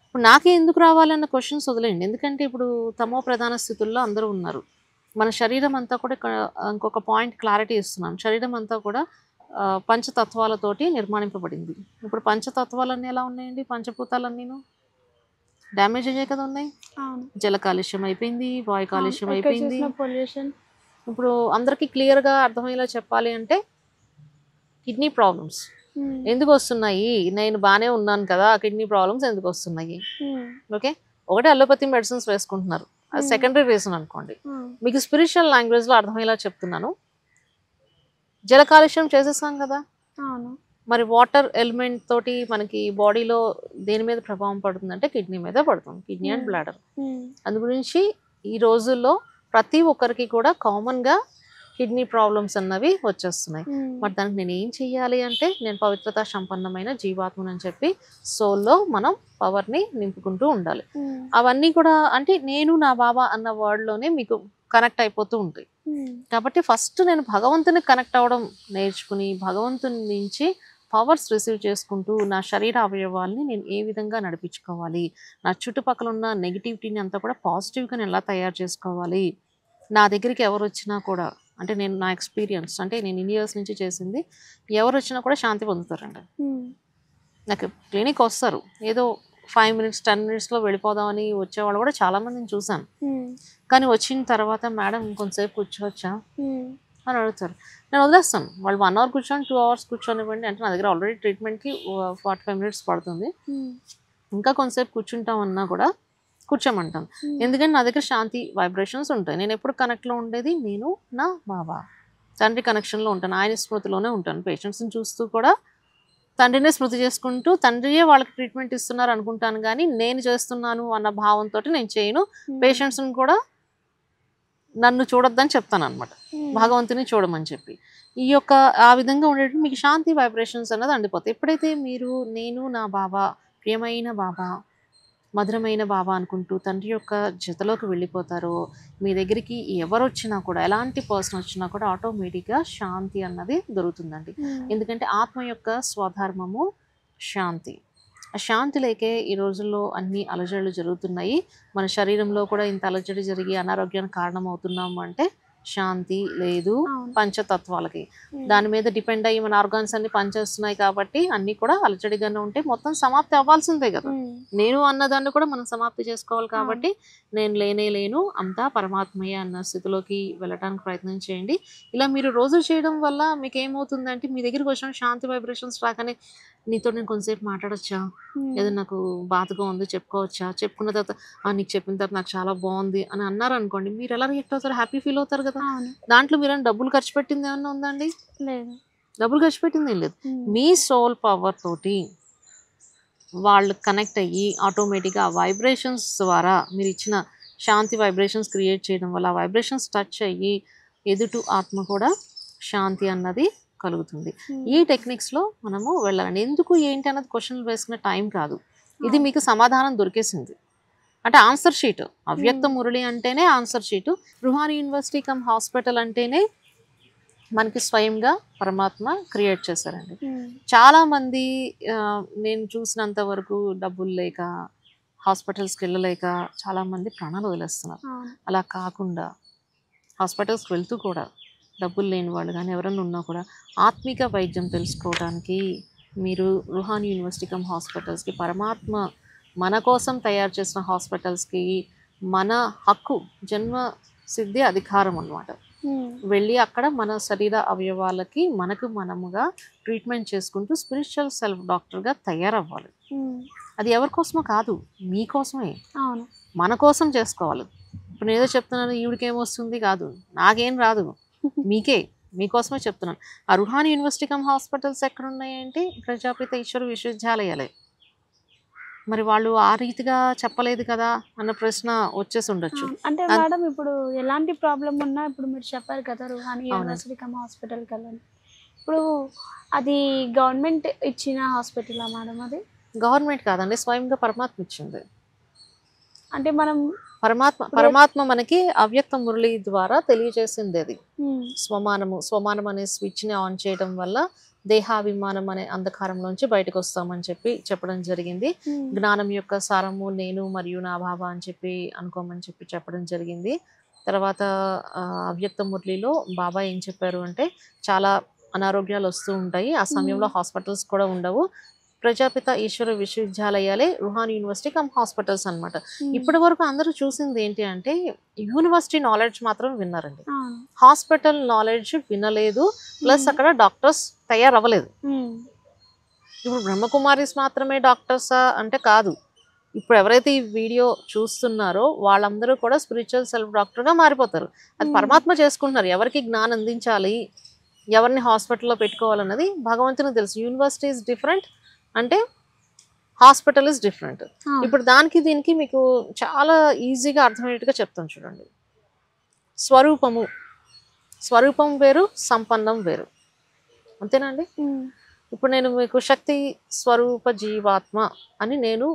ఇప్పుడు నాకే ఎందుకు రావాలన్న క్వశ్చన్స్ వదిలేయండి, ఎందుకంటే ఇప్పుడు తమో ప్రధాన స్థితుల్లో అందరూ ఉన్నారు. మన శరీరం అంతా కూడా ఇంకొక పాయింట్ క్లారిటీ ఇస్తున్నాం, శరీరం అంతా కూడా పంచతత్వాలతోటి నిర్మాణింపబడింది. ఇప్పుడు పంచతత్వాలన్నీ ఎలా ఉన్నాయండి, పంచభూతాలన్నీను డ్యామేజ్ అయ్యాయి కదా ఉన్నాయి. జల కాలుష్యం అయిపోయింది, వాయు కాలుష్యం అయిపోయింది. ఇప్పుడు అందరికీ క్లియర్గా అర్థమయ్యేలా చెప్పాలి అంటే కిడ్నీ ప్రాబ్లమ్స్ ఎందుకు వస్తున్నాయి, నేను బాగానే ఉన్నాను కదా, కిడ్నీ ప్రాబ్లమ్స్ ఎందుకు వస్తున్నాయి? ఓకే, ఒకటి అలోపతి మెడిసిన్స్ వేసుకుంటున్నారు, అది సెకండరీ రీజన్ అనుకోండి. మీకు స్పిరిచువల్ లాంగ్వేజ్లో అర్థమయ్యేలా చెప్తున్నాను. జల కాలుష్యం చేసేసాం కదా, మరి వాటర్ ఎలిమెంట్ తోటి మనకి బాడీలో దేని మీద ప్రభావం పడుతుందంటే కిడ్నీ మీద పడుతుంది, కిడ్నీ అండ్ బ్లాడర్. అందు గురించి ఈ రోజుల్లో ప్రతి ఒక్కరికి కూడా కామన్గా కిడ్నీ ప్రాబ్లమ్స్ అన్నవి వచ్చేస్తున్నాయి. మరి దానికి నేను ఏం చెయ్యాలి అంటే నేను పవిత్రత సంపన్నమైన జీవాత్మని అని చెప్పి సోల్లో మనం పవర్ని నింపుకుంటూ ఉండాలి. అవన్నీ కూడా అంటే నేను నా బాబా అన్న వర్డ్లోనే మీకు కనెక్ట్ అయిపోతూ ఉంటాయి. కాబట్టి ఫస్ట్ నేను భగవంతుని కనెక్ట్ అవ్వడం నేర్చుకుని భగవంతుని నుంచి పవర్స్ రిసీవ్ చేసుకుంటూ నా శరీర అవయవాల్ని నేను ఏ విధంగా నడిపించుకోవాలి, నా చుట్టుపక్కల ఉన్న నెగిటివిటీని అంతా కూడా పాజిటివ్గా నేను ఎలా తయారు చేసుకోవాలి, నా దగ్గరికి ఎవరు వచ్చినా కూడా అంటే నేను నా ఎక్స్పీరియన్స్ అంటే నేను ఇన్ని ఇయర్స్ నుంచి చేసింది, ఎవరు వచ్చినా కూడా శాంతి పొందుతారండి. నాకు క్లినిక్ వస్తారు ఏదో 5 minutes 10 minutesలో వెళ్ళిపోదామని వచ్చేవాళ్ళు కూడా చాలామందిని చూసాను. కానీ వచ్చిన తర్వాత మేడం కొంతసేపు కూర్చోవచ్చా అని అడుగుతారు. నేను వదిలేస్తాను, వాళ్ళు 1 hour కూర్చొని 2 hours కూర్చొనివ్వండి అంటే నా దగ్గర ఆల్రెడీ ట్రీట్మెంట్కి 45 minutes పడుతుంది, ఇంకా కొంతసేపు కూర్చుంటామన్నా కూడా కూర్చోమంటాను. ఎందుకంటే నా దగ్గర శాంతి వైబ్రేషన్స్ ఉంటాయి. నేను ఎప్పుడు కనెక్ట్లో ఉండేది నేను నా బాబా తండ్రి కనెక్షన్లో ఉంటాను, ఆయన స్మృతిలోనే ఉంటాను. పేషెంట్స్ని చూస్తూ కూడా తండ్రినే స్మృతి చేసుకుంటూ తండ్రియే వాళ్ళకి ట్రీట్మెంట్ ఇస్తున్నారు అనుకుంటాను, కానీ నేను చేస్తున్నాను అన్న భావంతో నేను చేయను. పేషెంట్స్ని కూడా నన్ను చూడొద్దని చెప్తాను అనమాట, భగవంతుని చూడమని చెప్పి. ఈ యొక్క ఆ విధంగా ఉండేటప్పుడు మీకు శాంతి వైబ్రేషన్స్ అన్నది అండిపోతాయి. ఎప్పుడైతే మీరు నేను నా బాబా, ప్రియమైన బాబా, మధురమైన బాబా అనుకుంటూ తండ్రి యొక్క జతలోకి వెళ్ళిపోతారో మీ దగ్గరికి ఎవరు వచ్చినా కూడా ఎలాంటి పర్సన్ వచ్చినా కూడా ఆటోమేటిక్గా శాంతి అన్నది దొరుకుతుందండి. ఎందుకంటే ఆత్మ యొక్క స్వధర్మము శాంతి. ఆ శాంతి లేకే ఈ రోజుల్లో అన్ని అలజడులు జరుగుతున్నాయి. మన శరీరంలో కూడా ఇంత అలజడి జరిగి అనారోగ్యానికి కారణం అవుతున్నాము అంటే శాంతి లేదు పంచతత్వాలకి. దాని మీద డిపెండ్ అయ్యి మన ఆర్గాన్స్ అన్ని పనిచేస్తున్నాయి కాబట్టి అన్ని కూడా అలజడిగానే ఉంటాయి. మొత్తం సమాప్తి అవ్వాల్సిందే కదా, నేను అన్నదాన్ని కూడా మనం సమాప్తి చేసుకోవాలి. కాబట్టి నేను లేను అంతా పరమాత్మయ్య అన్న స్థితిలోకి వెళ్ళడానికి ప్రయత్నం చేయండి. ఇలా మీరు రోజు చేయడం వల్ల మీకు ఏమవుతుందంటే మీ దగ్గరికి వచ్చిన శాంతి వైబ్రేషన్స్ రాగానే నీతో నేను కొంతసేపు మాట్లాడొచ్చా, ఏదో నాకు బాధగా ఉంది చెప్పుకోవచ్చా, చెప్పుకున్న తర్వాత నీకు చెప్పిన తర్వాత నాకు చాలా బాగుంది అని అన్నారు అనుకోండి, మీరు ఎలా రియాక్ట్ అవుతారు, హ్యాపీ ఫీల్ అవుతారు కదా. దాంట్లో మీరు డబ్బులు ఖర్చు పెట్టింది ఏమన్నా ఉందండి? లేదు, డబ్బులు ఖర్చు పెట్టింది ఏం లేదు. మీ సోల్ పవర్ తోటి వాళ్ళు కనెక్ట్ అయ్యి ఆటోమేటిక్గా వైబ్రేషన్స్ ద్వారా మీరు ఇచ్చిన శాంతి వైబ్రేషన్స్ క్రియేట్ చేయడం వల్ల వైబ్రేషన్స్ టచ్ అయ్యి ఎదుటి ఆత్మ కూడా శాంతి అన్నది కలుగుతుంది. ఈ టెక్నిక్స్లో మనము వెళ్ళాలి. ఎందుకు ఏంటి అన్నది క్వశ్చన్లు వేసుకునే టైం కాదు. ఇది మీకు సమాధానం దొరికేసింది అంటే ఆన్సర్ షీట్. అవ్యక్త మురళి అంటేనే answer sheet. Ruhani university come hospital అంటేనే మనకి స్వయంగా పరమాత్మ క్రియేట్ చేశారండి. చాలామంది నేను చూసినంత వరకు డబ్బులు లేక హాస్పిటల్స్కి వెళ్ళలేక చాలామంది ప్రాణాలు వదిలేస్తున్నారు. అలా కాకుండా హాస్పిటల్స్కి వెళ్తూ కూడా డబ్బులు లేని వాళ్ళు కానీ ఎవరైనా ఉన్నా కూడా ఆత్మిక వైద్యం తెలుసుకోవడానికి మీరు రుహానీ యూనివర్సిటీ కమ్ హాస్పిటల్స్కి, పరమాత్మ మన కోసం తయారు చేసిన హాస్పిటల్స్కి మన హక్కు, జన్మ సిద్ధి అధికారం అన్నమాట. వెళ్ళి అక్కడ మన శరీర అవయవాలకి మనకు మనముగా ట్రీట్మెంట్ చేసుకుంటూ స్పిరిచువల్ సెల్ఫ్ డాక్టర్గా తయారవ్వాలి. అది ఎవరి కోసమో కాదు, మీకోసమే, మన కోసం చేసుకోవాలి. ఇప్పుడు నేను ఏదో చెప్తున్నాను ఈవిడికి ఏమొస్తుంది కాదు, నాకేం రాదు, మీకోసమే చెప్తున్నాను. ఆ రుహానీ యూనివర్సిటీ కమ్ హాస్పిటల్స్ ఎక్కడ ఉన్నాయంటే ప్రజాపిత ఈశ్వర విశ్వవిద్యాలయాలే. మరి వాళ్ళు ఆ రీతిగా చెప్పలేదు కదా అన్న ప్రశ్న వచ్చేసి ఉండొచ్చు. అంటే మేడం ఇప్పుడు ఎలాంటి ప్రాబ్లం ఉన్నా ఇప్పుడు మీరు చెప్పారు కదా రుహానీ యూనివర్సిటీ కమ్ హాస్పిటల్కి వెళ్ళండి. ఇప్పుడు అది గవర్నమెంట్ ఇచ్చిన హాస్పిటలా మేడం? అది గవర్నమెంట్ కాదండి, స్వయంగా పరమాత్మ ఇచ్చింది. అంటే మనం పరమాత్మ మనకి అవ్యక్త మురళి ద్వారా తెలియజేసింది. అది స్వమానం అనే స్విచ్ని ఆన్ చేయడం వల్ల దేహాభిమానం అనే అంధకారంలోంచి బయటకు వస్తామని చెప్పడం జరిగింది. జ్ఞానం యొక్క సారము నేను మరియు నా బాబా అని అనుకోమని చెప్పడం జరిగింది. తర్వాత అవ్యక్త మురళిలో బాబా ఏం చెప్పారు అంటే చాలా అనారోగ్యాలు వస్తూ ఉంటాయి, ఆ సమయంలో హాస్పిటల్స్ కూడా ఉండవు. ప్రజాపిత ఈశ్వర విశ్వవిద్యాలయాలే రుహానీ యూనివర్సిటీ కమ్ హాస్పిటల్స్ అనమాట. ఇప్పటి వరకు అందరూ చూసింది ఏంటి అంటే యూనివర్సిటీ నాలెడ్జ్ మాత్రం విన్నారండి, హాస్పిటల్ నాలెడ్జ్ వినలేదు. ప్లస్ అక్కడ డాక్టర్స్ తయారవ్వలేదు. ఇప్పుడు బ్రహ్మకుమారీస్ మాత్రమే డాక్టర్సా అంటే కాదు. ఇప్పుడు ఎవరైతే ఈ వీడియో చూస్తున్నారో వాళ్ళందరూ కూడా స్పిరిచువల్ సెల్ఫ్ డాక్టర్గా మారిపోతారు. అది పరమాత్మ చేసుకుంటున్నారు. ఎవరికి జ్ఞానం అందించాలి, ఎవరిని హాస్పిటల్లో పెట్టుకోవాలన్నది భగవంతునికి తెలుసు. యూనివర్సిటీ ఈజ్ డిఫరెంట్ అంటే హాస్పిటల్ ఇస్ డిఫరెంట్. ఇప్పుడు దానికి దీనికి మీకు చాలా ఈజీగా అర్థమయ్యేట్టుగా చెప్తాను చూడండి. స్వరూపం వేరు, సంపన్నం వేరు, అంతేనండి. ఇప్పుడు నేను మీకు శక్తి స్వరూప జీవాత్మ అని నేను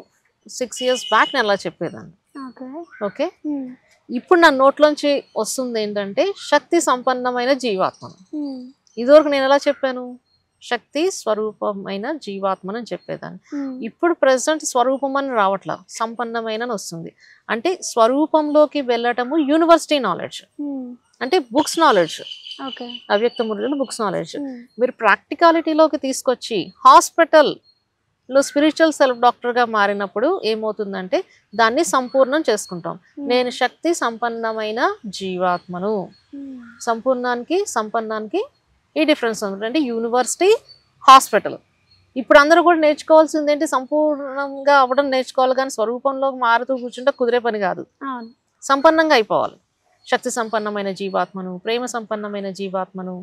6 years బ్యాక్ నేను అలా చెప్పేదాన్ని. ఓకే, ఇప్పుడు నా నోట్లోంచి వస్తుంది ఏంటంటే శక్తి సంపన్నమైన జీవాత్మను. ఇదివరకు నేను ఎలా చెప్పాను, శక్తి స్వరూపమైన జీవాత్మని చెప్పేదాన్ని. ఇప్పుడు ప్రెసెంట్ స్వరూపం అని రావట్లా, సంపన్నమైన వస్తుంది. అంటే స్వరూపంలోకి వెళ్ళటము యూనివర్సిటీ నాలెడ్జ్, అంటే బుక్స్ నాలెడ్జ్. అవ్యక్త మురళిలో బుక్స్ నాలెడ్జ్ మీరు ప్రాక్టికాలిటీలోకి తీసుకొచ్చి హాస్పిటల్లో స్పిరిచువల్ సెల్ఫ్ డాక్టర్గా మారినప్పుడు ఏమవుతుందంటే దాన్ని సంపూర్ణం చేసుకుంటాం. నేను శక్తి సంపన్నమైన జీవాత్మను. సంపన్నానికి ఈ డిఫరెన్స్ ఉంది. అంటే యూనివర్సిటీ, హాస్పిటల్. ఇప్పుడు అందరూ కూడా నేర్చుకోవాల్సింది ఏంటి, సంపూర్ణంగా అవ్వడం నేర్చుకోవాలి, కానీ స్వరూపంలోకి మారుతూ కూర్చుంటే కుదిరే పని కాదు. సంపన్నంగా అయిపోవాలి. శక్తి సంపన్నమైన జీవాత్మను, ప్రేమ సంపన్నమైన జీవాత్మను,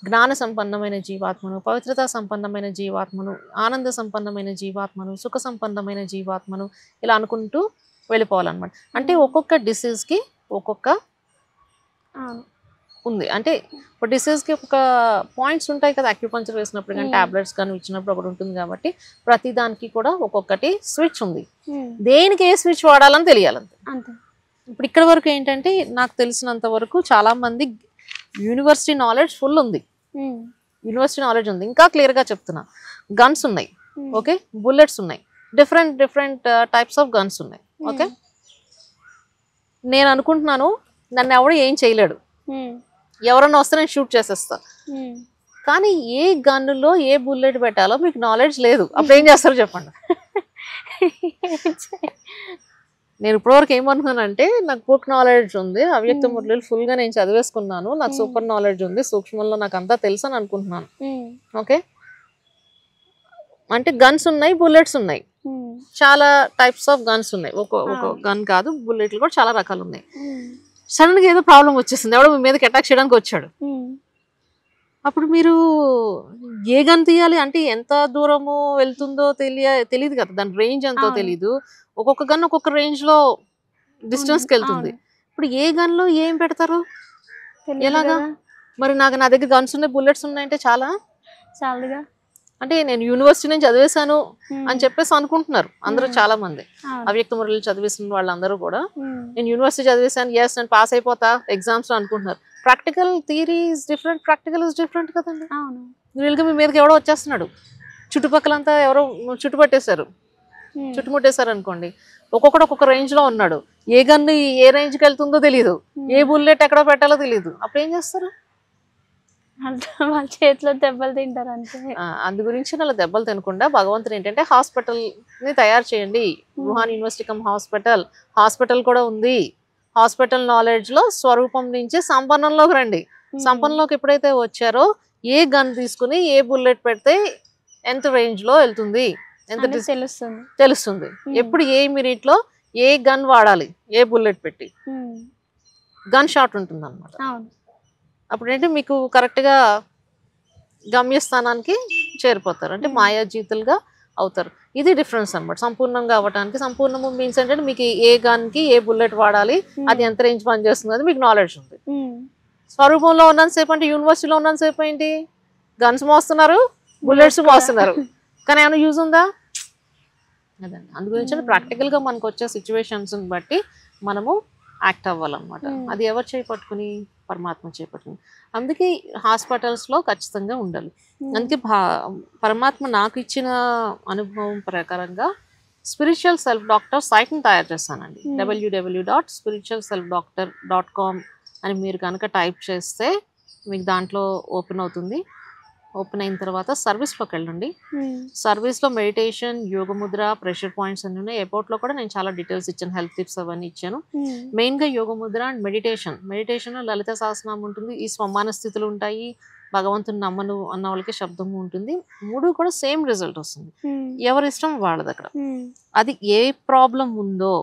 జ్ఞాన సంపన్నమైన జీవాత్మను, పవిత్రత సంపన్నమైన జీవాత్మను, ఆనంద సంపన్నమైన జీవాత్మను, సుఖ సంపన్నమైన జీవాత్మను, ఇలా అనుకుంటూ వెళ్ళిపోవాలన్నమాట. అంటే ఒక్కొక్క డిసీజ్కి ఒక్కొక్క ఉంది. అంటే ఇప్పుడు డిసీజ్కి ఒక పాయింట్స్ ఉంటాయి కదా, అక్యుపంక్చర్ వేసినప్పుడు కానీ టాబ్లెట్స్ కానీ ఇచ్చినప్పుడు ఒకటి ఉంటుంది. కాబట్టి ప్రతి దానికి కూడా ఒక్కొక్కటి స్విచ్ ఉంది. దేనికి ఏ స్విచ్ వాడాలని తెలియాలంతే. ఇప్పుడు ఇక్కడ వరకు ఏంటంటే నాకు తెలిసినంత వరకు చాలా మంది యూనివర్సిటీ నాలెడ్జ్ ఫుల్ ఉంది, యూనివర్సిటీ నాలెడ్జ్ ఉంది. ఇంకా క్లియర్గా చెప్తున్నా, గన్స్ ఉన్నాయి, ఓకే, బుల్లెట్స్ ఉన్నాయి, డిఫరెంట్ టైప్స్ ఆఫ్ గన్స్ ఉన్నాయి. ఓకే, నేను అనుకుంటున్నాను నన్ను ఎవడు ఏం చేయలేడు, ఎవరన్నా వస్తే నేను షూట్ చేసేస్తా. కానీ ఏ గన్నులో ఏ బుల్లెట్ పెట్టాలో మీకు నాలెడ్జ్ లేదు. అప్పుడు ఏం చేస్తారో చెప్పండి. నేను ఇప్పటివరకు ఏమనుకున్నానంటే నాకు బుక్ నాలెడ్జ్ ఉంది, అవ్యక్త మురళిలు ఫుల్గా నేను చదివేసుకున్నాను, నాకు సూపర్ నాలెడ్జ్ ఉంది, సూక్ష్మంలో నాకు అంతా తెలుసు అని అనుకుంటున్నాను. ఓకే, అంటే గన్స్ ఉన్నాయి, బుల్లెట్స్ ఉన్నాయి, చాలా టైప్స్ ఆఫ్ గన్స్ ఉన్నాయి. ఒక గన్ కాదు, బుల్లెట్లు కూడా చాలా రకాలు ఉన్నాయి. సడన్ గా ఏదో ప్రాబ్లం వచ్చేసింది, ఎవడో మీ మీదకి అటాక్ చేయడానికి వచ్చాడు. అప్పుడు మీరు ఏ గన్ తీయాలి అంటే ఎంత దూరము వెళ్తుందో తెలియదు కదా, దాని రేంజ్ ఎంతో తెలీదు. ఒక్కొక్క గన్ ఒక్కొక్క రేంజ్ లో డిస్టెన్స్ కి వెళ్తుంది. ఇప్పుడు ఏ గన్ లో ఏం పెడతారు, తెలియదు ఎలాగా? కదా. మరి నా దగ్గర గన్స్ ఉన్నాయి, బుల్లెట్స్ ఉన్నాయంటే చాలా చాలుగా. అంటే నేను యూనివర్సిటీ నుంచి చదివేశాను ఉమ్, అని చెప్పేసి అనుకుంటున్నారు అందరూ చాలా మంది. అవును. అవ్యక్త మురళి చదివేసిన వాళ్ళందరూ కూడా ఉమ్, నేను యూనివర్సిటీ చదివేశాను, ఎస్ నేను పాస్ అయిపోతా ఎగ్జామ్స్ లో అనుకుంటున్నారు. Practical theory is different, practical is different కదండి. అవును. వీళ్ళకి మీ మీదకి ఎవడో వచ్చేస్తున్నాడు, చుట్టుపక్కలంతా ఎవరో చుట్టుపట్టేశారు, ఉమ్, చుట్టుముట్టేశారు అనుకోండి. ఒక్కొక్కడు ఒక్కొక్క రేంజ్ లో ఉన్నాడు, ఏ గన్ను ఏ రేంజ్కి వెళ్తుందో తెలియదు, ఏ బుల్లెట్ ఎక్కడ పెట్టాలో తెలియదు. అప్పుడు ఏం చేస్తారు? వాళ్ళ చేతిలో దెబ్బలు తింటారు అంతే. అందు గురించి అలా దెబ్బలు తినకుండా భగవంతుడు ఏంటంటే హాస్పిటల్ ని తయారు చేయండి. రుహాన్ యూనివర్సిటీ కమ్ హాస్పిటల్ కూడా ఉంది. హాస్పిటల్ నాలెడ్జ్ లో స్వరూపం నుంచి సంపన్నంలోకి రండి. సంపన్నంలోకి ఎప్పుడైతే వచ్చారో ఏ గన్ తీసుకుని ఏ బుల్లెట్ పెడితే ఎంత రేంజ్ లో వెళ్తుంది, ఎంత అని తెలుస్తుంది. తెలుస్తుంది. ఎప్పుడు ఏ మినిట్ లో ఏ గన్ వాడాలి, ఏ బుల్లెట్ పెట్టి ఉమ్, గన్ షాట్ ఉంటుంది అనమాట. అవును. అప్పుడు ఏంటి మీకు కరెక్ట్ గా గమ్యస్థానానికి చేరిపోతారు, అంటే మాయాజీతులుగా అవుతారు. ఇది డిఫరెన్స్ అనమాట సంపూర్ణంగా అవ్వటానికి. సంపూర్ణము మీన్స్ ఏంటంటే మీకు ఏ గన్ కి ఏ బుల్లెట్ వాడాలి, అది ఎంత రేంజ్ పనిచేస్తుంది అది మీకు నాలెడ్జ్ ఉంది. ఉమ్, స్వరూపంలో ఉన్నంతసేపు అంటే యూనివర్సిటీలో ఉన్నంతసేపు ఏంటి గన్స్ మోస్తున్నారు, బుల్లెట్స్ మోస్తున్నారు, కానీ ఏమైనా యూజ్ ఉందా? అదండి. అందుగురించి ప్రాక్టికల్ గా మనకు వచ్చే సిచ్యువేషన్స్ బట్టి మనము యాక్ట్ అవ్వాలన్నమాట. అది ఎవరు చేపట్టుకుని? పరమాత్మ చేపట్టుకుని. అందుకే హాస్పిటల్స్ లో ఖచ్చితంగా ఉండాలి. అందుకే పరమాత్మ నాకు ఇచ్చిన అనుభవం ప్రకారంగా స్పిరిచువల్ సెల్ఫ్ డాక్టర్ సైట్ ని తయారు చేస్తానండి. www.spiritualselfdoctor.com అని మీరు కనుక టైప్ చేస్తే మీకు దాంట్లో ఓపెన్ అవుతుంది. ఓపెన్ అయిన తర్వాత సర్వీస్లోకి వెళ్ళండి. సర్వీస్లో మెడిటేషన్, యోగముద్ర, ప్రెషర్ పాయింట్స్ అన్నీ ఉన్నాయి. ఎయిర్పోర్ట్లో కూడా నేను చాలా డీటెయిల్స్ ఇచ్చాను, హెల్త్ టిప్స్ అవన్నీ ఇచ్చాను. మెయిన్గా యోగముద్ర అండ్ మెడిటేషన్లో లలిత సహస్రనామం ఉంటుంది, ఈ స్వమాన స్థితులు ఉంటాయి, భగవంతుని నమ్మను అన్న వాళ్ళకి శబ్దము ఉంటుంది. మూడు కూడా సేమ్ రిజల్ట్ వస్తుంది. ఎవరి ఇష్టం వాళ్ళది. అక్కడ అది ఏ ప్రాబ్లం ఉందో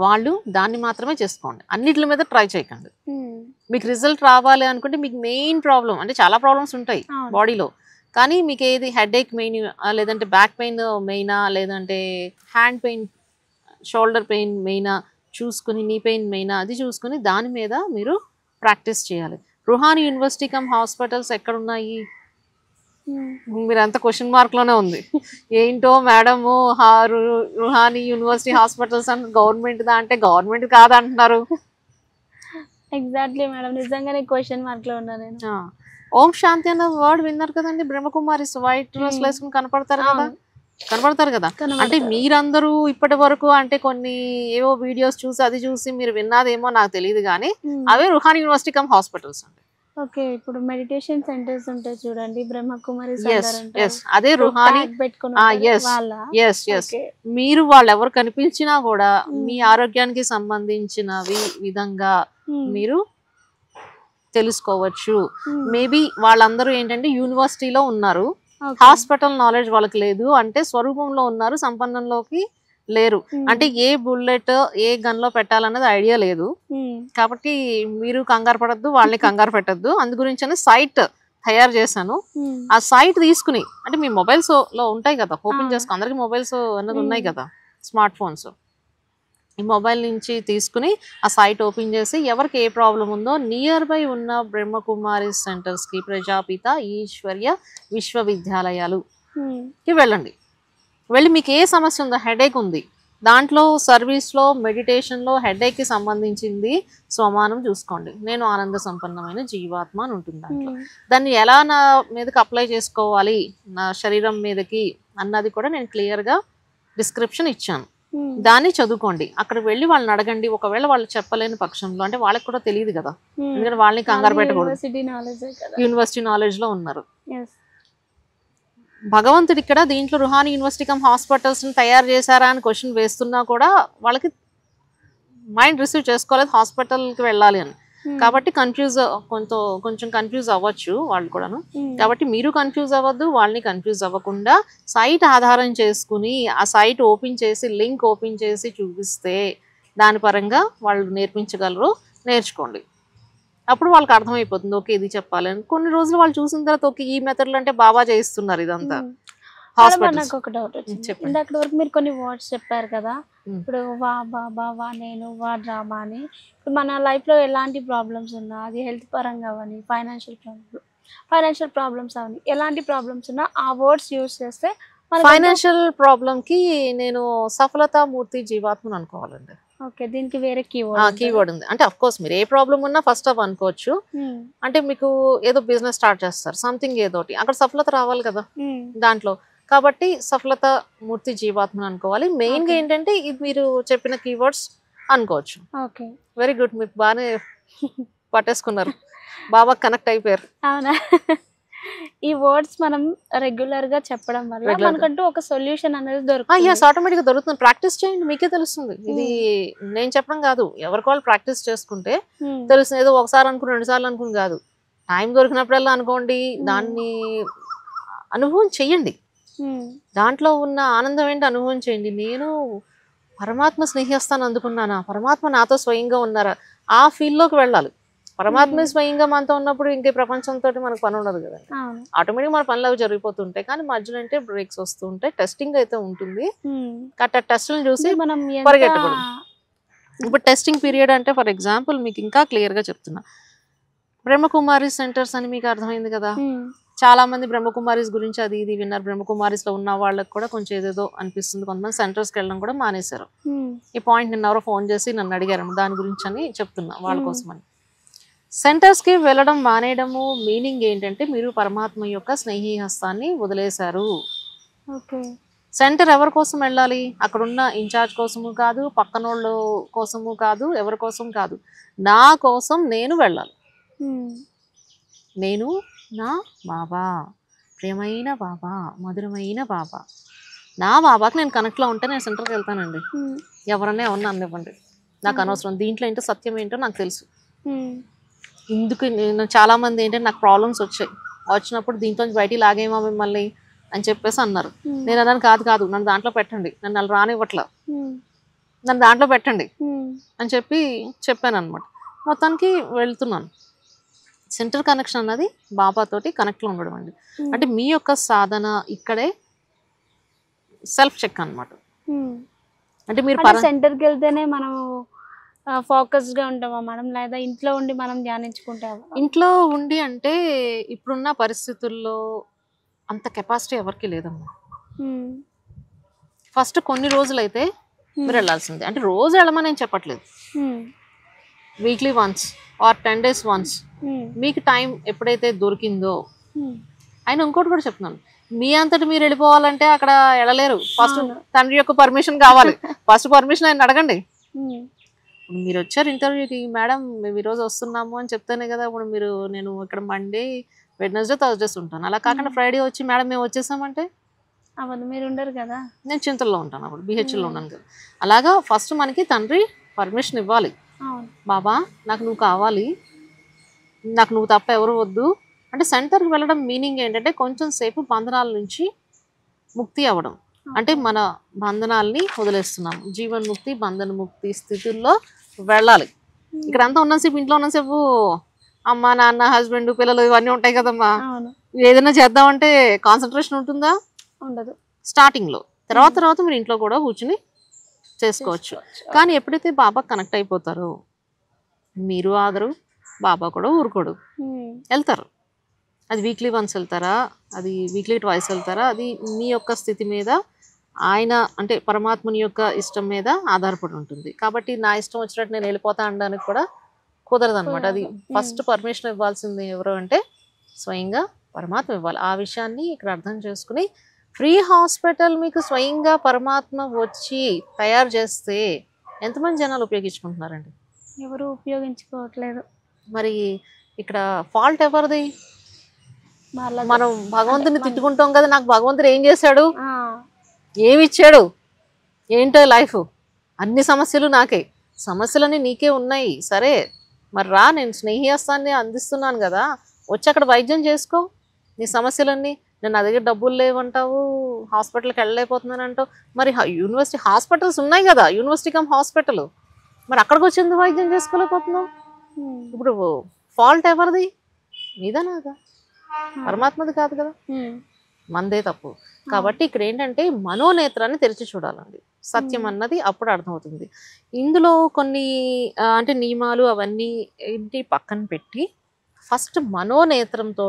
వాళ్ళు దాన్ని మాత్రమే చేసుకోండి, అన్నిటి మీద ట్రై చేయకండి. మీకు రిజల్ట్ రావాలి అనుకుంటే మీకు మెయిన్ ప్రాబ్లం అంటే చాలా ప్రాబ్లమ్స్ ఉంటాయి బాడీలో, కానీ మీకు ఏది హెడేక్ మెయిన్, లేదంటే బ్యాక్ పెయిన్ మెయినా, లేదంటే హ్యాండ్ పెయిన్, షోల్డర్ పెయిన్ మెయినా చూసుకుని, నీ పెయిన్ మెయినా అది చూసుకుని దాని మీద మీరు ప్రాక్టీస్ చేయాలి. రుహాన్ యూనివర్సిటీ కమ్ హాస్పిటల్స్ ఎక్కడున్నాయి? మీరంతా క్వశ్చన్ మార్క్ లోనే ఉంది. ఏంటో మేడము రుహానీ యూనివర్సిటీ హాస్పిటల్స్ అంటే గవర్నమెంట్ దా అంటే గవర్నమెంట్ కాదంటున్నారు. ఎగ్జాక్ట్లీ మేడం, నిజంగానే క్వశ్చన్ మార్క్ లో ఉన్నా నేను. ఓం శాంతి అన్న వర్డ్ విన్నారు కదండి. బ్రహ్మకుమారి వైట్ డ్రెస్ వేసుకుని కనపడతారు కదా. అంటే మీరందరూ ఇప్పటి వరకు అంటే కొన్ని ఏవో వీడియోస్ చూసి అది చూసి మీరు విన్నదేమో నాకు తెలియదు, కానీ అవే రుహాన్ యూనివర్సిటీ కమ్ హాస్పిటల్స్ అండి. ఓకే, ఇప్పుడు మెడిటేషన్ సెంటర్స్ ఉంటాయి చూడండి, బ్రహ్మకుమారి అదే రుహానీ. మీరు వాళ్ళు ఎవరు కనిపించినా కూడా మీ ఆరోగ్యానికి సంబంధించినవి విధంగా మీరు తెలుసుకోవచ్చు. మేబీ వాళ్ళందరూ ఏంటంటే యూనివర్సిటీలో ఉన్నారు, హాస్పిటల్ నాలెడ్జ్ వాళ్ళకి లేదు, అంటే స్వరూపంలో ఉన్నారు, సంపన్నంలోకి లేరు. అంటే ఏ బుల్లెట్ ఏ గన్ లో పెట్టాలన్నది ఐడియా లేదు. కాబట్టి మీరు కంగారు పడద్దు, వాళ్ళని కంగారు పెట్టద్దు. అందు గురించి సైట్ తయారు చేశాను. ఆ సైట్ తీసుకుని అంటే మీ మొబైల్స్ లో ఉంటాయి కదా, ఓపెన్ చేసుకో, అందరికి మొబైల్స్ అన్నది ఉన్నాయి కదా, స్మార్ట్ ఫోన్స్. ఈ మొబైల్ నుంచి తీసుకుని ఆ సైట్ ఓపెన్ చేసి ఎవరికి ఏ ప్రాబ్లం ఉందో నియర్ బై ఉన్న బ్రహ్మకుమారి సెంటర్స్ కి, ప్రజాపిత ఈశ్వర్య విశ్వవిద్యాలయాలుకి వెళ్ళండి. వెళ్ళి మీకు ఏ సమస్య ఉందో, హెడేక్ ఉంది, దాంట్లో సర్వీస్లో మెడిటేషన్లో హెడేక్కి సంబంధించింది స్వమానం చూసుకోండి. నేను ఆనంద సంపన్నమైన జీవాత్మ అని ఉంటుంది దాంట్లో. దాన్ని ఎలా నా మీదకి అప్లై చేసుకోవాలి, నా శరీరం మీదకి అన్నది కూడా నేను క్లియర్గా డిస్క్రిప్షన్ ఇచ్చాను. దాన్ని చదువుకోండి. అక్కడ వెళ్ళి వాళ్ళని అడగండి. ఒకవేళ వాళ్ళు చెప్పలేని పక్షంలో, అంటే వాళ్ళకి కూడా తెలియదు కదా, ఎందుకంటే వాళ్ళని కంగారు పెట్టకూడదు, యూనివర్సిటీ నాలెడ్జ్ లో ఉన్నారు. భగవంతుడు ఇక్కడ దీంట్లో రుహానీ యూనివర్సిటీ కమ్ హాస్పిటల్స్ ని తయారు చేశారా అని క్వశ్చన్ వేస్తున్నా కూడా వాళ్ళకి మైండ్ రిసీవ్ చేసుకోలేదు హాస్పిటల్కి వెళ్ళాలి అని. కాబట్టి కొంచెం కన్ఫ్యూజ్ అవ్వచ్చు వాళ్ళు కూడాను. కాబట్టి మీరు కన్ఫ్యూజ్ అవ్వద్దు, వాళ్ళని కన్ఫ్యూజ్ అవ్వకుండా సైట్ ఆధారం చేసుకుని ఆ సైట్ ఓపెన్ చేసి లింక్ ఓపెన్ చేసి చూపిస్తే దాని పరంగా వాళ్ళు నేర్పించగలరు. నేర్చుకోండి, అప్పుడు వాళ్ళకి అర్థమైపోతుంది. ఓకే ఇది చెప్పాలి అని. కొన్ని రోజులు వాళ్ళు చూసిన తర్వాత ఓకే ఈ మెథడ్లు అంటే బాబా చేయిస్తున్నారు ఇదంతా. నాకు ఒక డౌట్ వచ్చింది. ఇందాక వరకు మీరు కొన్ని వర్డ్స్ చెప్పారు కదా, ఇప్పుడు వా బాబా వా నేను వా డ్రామా అని ఇప్పుడు మన లైఫ్లో ఎలాంటి ప్రాబ్లమ్స్ ఉన్నా అది హెల్త్ పరంగా అవని ఫైనాన్షియల్ ప్రాబ్లమ్స్ అవని ఎలాంటి ప్రాబ్లమ్స్ ఉన్నా ఆ వర్డ్స్ యూస్ చేస్తే ఫైనాన్షియల్ ప్రాబ్లమ్ కి నేను సఫలత మూర్తి జీవాత్మను అనుకోవాలండి. ఓకే, దీనికి వేరే కీవర్డ్ కీవర్డ్ ఉంది. అంటే అఫ్ కోర్స్ మీరు ఏ ప్రాబ్లం ఉన్నా ఫస్ట్ ఆఫ్ అనుకోవచ్చు. అంటే మీకు ఏదో బిజినెస్ స్టార్ట్ చేస్తారు, సంథింగ్ ఏదోటి, అక్కడ సఫలత రావాలి కదా దాంట్లో. కాబట్టి సఫలత మూర్తి జీవాత్మను అనుకోవాలి. మెయిన్ గా ఏంటంటే ఇది మీరు చెప్పిన కీవర్డ్స్ అనుకోవచ్చు. ఓకే, వెరీ గుడ్, మీకు బాగానే పట్టేసుకున్నారు, బాగా కనెక్ట్ అయిపోయారు. అవునా? ఈ వర్డ్స్ మనం రెగ్యులర్ గా చెప్పడం వల్ల మనకంటూ ఒక సొల్యూషన్ అనేది దొరుకుతుంది. ఆటోమేటిక్ గా దొరుకుతుంది. ప్రాక్టీస్ చేయండి, మీకే తెలుస్తుంది. ఇది నేను చెప్పడం కాదు, ఎవరికి వాళ్ళు ప్రాక్టీస్ చేసుకుంటే తెలుస్తుంది. ఏదో ఒకసారి అనుకుని 2 సార్లు అనుకుని కాదు, టైం దొరికినప్పుడల్లా అనుకోండి, దాన్ని అనుభవం చెయ్యండి. దాంట్లో ఉన్న ఆనందం ఏంటి అనుభవం చేయండి. నేను పరమాత్మ స్నేహిస్తాను అందుకున్నానా, పరమాత్మ నాతో స్వయంగా ఉన్నారా, ఆ ఫీల్ లోకి వెళ్ళాలి. పరమాత్మ స్వయంగా మనతో ఉన్నప్పుడు ఇంకే ప్రపంచంతో మనకు పని ఉండదు కదా, ఆటోమేటిక్ మన పనులు అవి జరిగిపోతుంటాయి. కానీ మధ్యలో అంటే బ్రేక్స్ వస్తూ ఉంటాయి, టెస్టింగ్ అయితే ఉంటుంది. టెస్ట్లను చూసి మనం పరిగెట్టకూడదు. ఇప్పుడు టెస్టింగ్ పీరియడ్ అంటే ఫర్ ఎగ్జాంపుల్ మీకు ఇంకా క్లియర్ గా చెప్తున్నా, బ్రహ్మకుమారి సెంటర్స్ అని మీకు అర్థమైంది కదా. చాలా మంది బ్రహ్మకుమారీస్ గురించి అది ఇది విన్నారు. బ్రహ్మకుమారీస్ లో ఉన్న వాళ్ళకి కూడా కొంచెం ఏదేదో అనిపిస్తుంది. కొంతమంది సెంటర్స్కి వెళ్ళడం కూడా మానేశారు. ఈ పాయింట్ నిన్న ఎవరో ఫోన్ చేసి నన్ను అడిగారు, దాని గురించి అని చెప్తున్నా వాళ్ళ కోసం అని. సెంటర్స్కి వెళ్ళడం మానేయడము మీనింగ్ ఏంటంటే మీరు పరమాత్మ యొక్క స్నేహి హస్తాన్ని వదిలేశారు. సెంటర్ ఎవరి కోసం వెళ్ళాలి, అక్కడున్న ఇన్ఛార్జ్ కోసము కాదు, పక్కనోళ్ళ కోసము కాదు, ఎవరి కోసం కాదు, నా కోసం నేను వెళ్ళాలి. నేను నా బాబా, ప్రియమైన బాబా, మధురమైన బాబా, నా బాబాకి నేను కనెక్ట్లో ఉంటే నేను సెంటర్కి వెళ్తానండి. ఎవరన్నా ఏమన్నా అనివ్వండి, నాకు అనవసరం. దీంట్లో ఏంటో సత్యం ఏంటో నాకు తెలుసు. ఇందుకు నేను చాలా మంది ఏంటంటే నాకు ప్రాబ్లమ్స్ వచ్చినప్పుడు దీంట్లో బయటికి లాగేమో మిమ్మల్ని అని చెప్పేసి అన్నారు. నేను అన్నాను కాదు, నన్ను దాంట్లో పెట్టండి, నన్ను అలా రానివ్వట్లా, నన్ను దాంట్లో పెట్టండి అని చెప్పాను అనమాట. మొత్తానికి వెళ్తున్నాను. సెంటర్ కనెక్షన్ అన్నది బాబాతోటి కనెక్ట్లో ఉండడం అండి. అంటే మీ యొక్క సాధన ఇక్కడే సెల్ఫ్ చెక్ అనమాట. అంటే మీరు సెంటర్కి వెళ్తేనే మనం ఫోకస్డ్ గా ఉంటామా మేడం, లేదా ఇంట్లో ఉండి మనం ధ్యానించుకుంటామా? ఇంట్లో ఉండి అంటే ఇప్పుడున్న పరిస్థితుల్లో అంత కెపాసిటీ ఎవరికి లేదమ్మా. ఫస్ట్ కొన్ని రోజులైతే మీరు వెళ్ళాల్సిందే. అంటే రోజు వెళ్ళమని నేను చెప్పట్లేదు, weekly once or 10 days once మీకు టైం ఎప్పుడైతే దొరికిందో. ఆయన ఇంకోటి కూడా చెప్తున్నాను, మీ అంతటి మీరు వెళ్ళిపోవాలంటే అక్కడ వెళ్ళలేరు. ఫస్ట్ తండ్రి యొక్క పర్మిషన్ కావాలి. ఫస్ట్ పర్మిషన్ ఆయన అడగండి. మీరు వచ్చారు ఇంటర్వ్యూకి, మేడం మేము ఈరోజు వస్తున్నాము అని చెప్తేనే కదా ఇప్పుడు నేను ఇక్కడ మండే, వెడ్నెస్డే, థర్స్డేస్ ఉంటాను. అలా కాకుండా ఫ్రైడే వచ్చి మేడం మేము వచ్చేసామంటే మీరు ఉండరు కదా, నేను చింతల్లో ఉంటాను, అప్పుడు బిహెచ్లో ఉన్నాను కదా. అలాగా ఫస్ట్ మనకి తండ్రి పర్మిషన్ ఇవ్వాలి. బాబా నాకు నువ్వు కావాలి, నాకు నువ్వు తప్ప ఎవరు వద్దు అంటే. సెంటర్కి వెళ్ళడం మీనింగ్ ఏంటంటే కొంచెం సేపు బంధనాల నుంచి ముక్తి అవ్వడం. అంటే మన బంధనాల్ని వదిలేస్తున్నాం, జీవన్ముక్తి బంధనముక్తి స్థితుల్లో వెళ్ళాలి. ఇక్కడ అంతా ఉన్నసేపు ఇంట్లో ఉన్నసేపు అమ్మ నాన్న హస్బెండ్ పిల్లలు ఇవన్నీ ఉంటాయి కదమ్మా. ఏదైనా చేద్దామంటే కాన్సన్ట్రేషన్ ఉంటుందా? ఉండదు స్టార్టింగ్ లో. తర్వాత మీరు ఇంట్లో కూడా కూర్చుని చేసుకోవచ్చు. కానీ ఎప్పుడైతే బాబా కనెక్ట్ అయిపోతారో మీరు ఆగరు, బాబా కూడా ఊరుకోడు, వెళ్తారు. అది వీక్లీ వన్స్ వెళ్తారా, అది వీక్లీ ట్వైస్ వెళ్తారా, అది మీ యొక్క స్థితి మీద, ఆయన అంటే పరమాత్మని యొక్క ఇష్టం మీద ఆధారపడి ఉంటుంది. కాబట్టి నా ఇష్టం వచ్చినట్టు నేను వెళ్ళిపోతా అనడానికి కూడా కుదరదు అనమాట. అది ఫస్ట్ పర్మిషన్ ఇవ్వాల్సింది ఎవరు అంటే స్వయంగా పరమాత్మ ఇవ్వాలి. ఆ విషయాన్ని ఇక్కడ అర్థం చేసుకుని ఫ్రీ హాస్పిటల్ మీకు స్వయంగా పరమాత్మ వచ్చి తయారు చేస్తే ఎంతమంది జనాలు ఉపయోగించుకుంటున్నారండి? ఎవరు ఉపయోగించుకోవట్లేదు. మరి ఇక్కడ ఫాల్ట్ ఎవరిది? మనం భగవంతుని తిట్టుకుంటాం కదా, నాకు భగవంతుడు ఏం చేశాడు, ఏమి ఇచ్చాడు, ఏంటో లైఫ్, అన్ని సమస్యలు నాకే, సమస్యలన్నీ నీకే ఉన్నాయి. సరే మరి రా, నేను స్నేహిస్తాన్ని అందిస్తున్నాను కదా, వచ్చి అక్కడ వైద్యం చేసుకో నీ సమస్యలన్నీ. నేను నా దగ్గర డబ్బులు లేవంటావు, హాస్పిటల్కి వెళ్ళలేకపోతున్నాను అంటావు. మరి యూనివర్సిటీ హాస్పిటల్స్ ఉన్నాయి కదా, యూనివర్సిటీ కమ్ హాస్పిటల్, మరి అక్కడికి వచ్చింది వైద్యం చేసుకోలేకపోతున్నావు. ఇప్పుడు ఫాల్ట్ ఎవరిది? నీదా నాదా? పరమాత్మది కాదు కదా, మందే తప్పు. కాబట్టి ఇక్కడ ఏంటంటే మనోనేత్రాన్ని తెరిచి చూడాలండి. సత్యం అన్నది అప్పుడు అర్థమవుతుంది. ఇందులో కొన్ని అంటే నియమాలు అవన్నీ ఇంటి పక్కన పెట్టి ఫస్ట్ మనోనేత్రంతో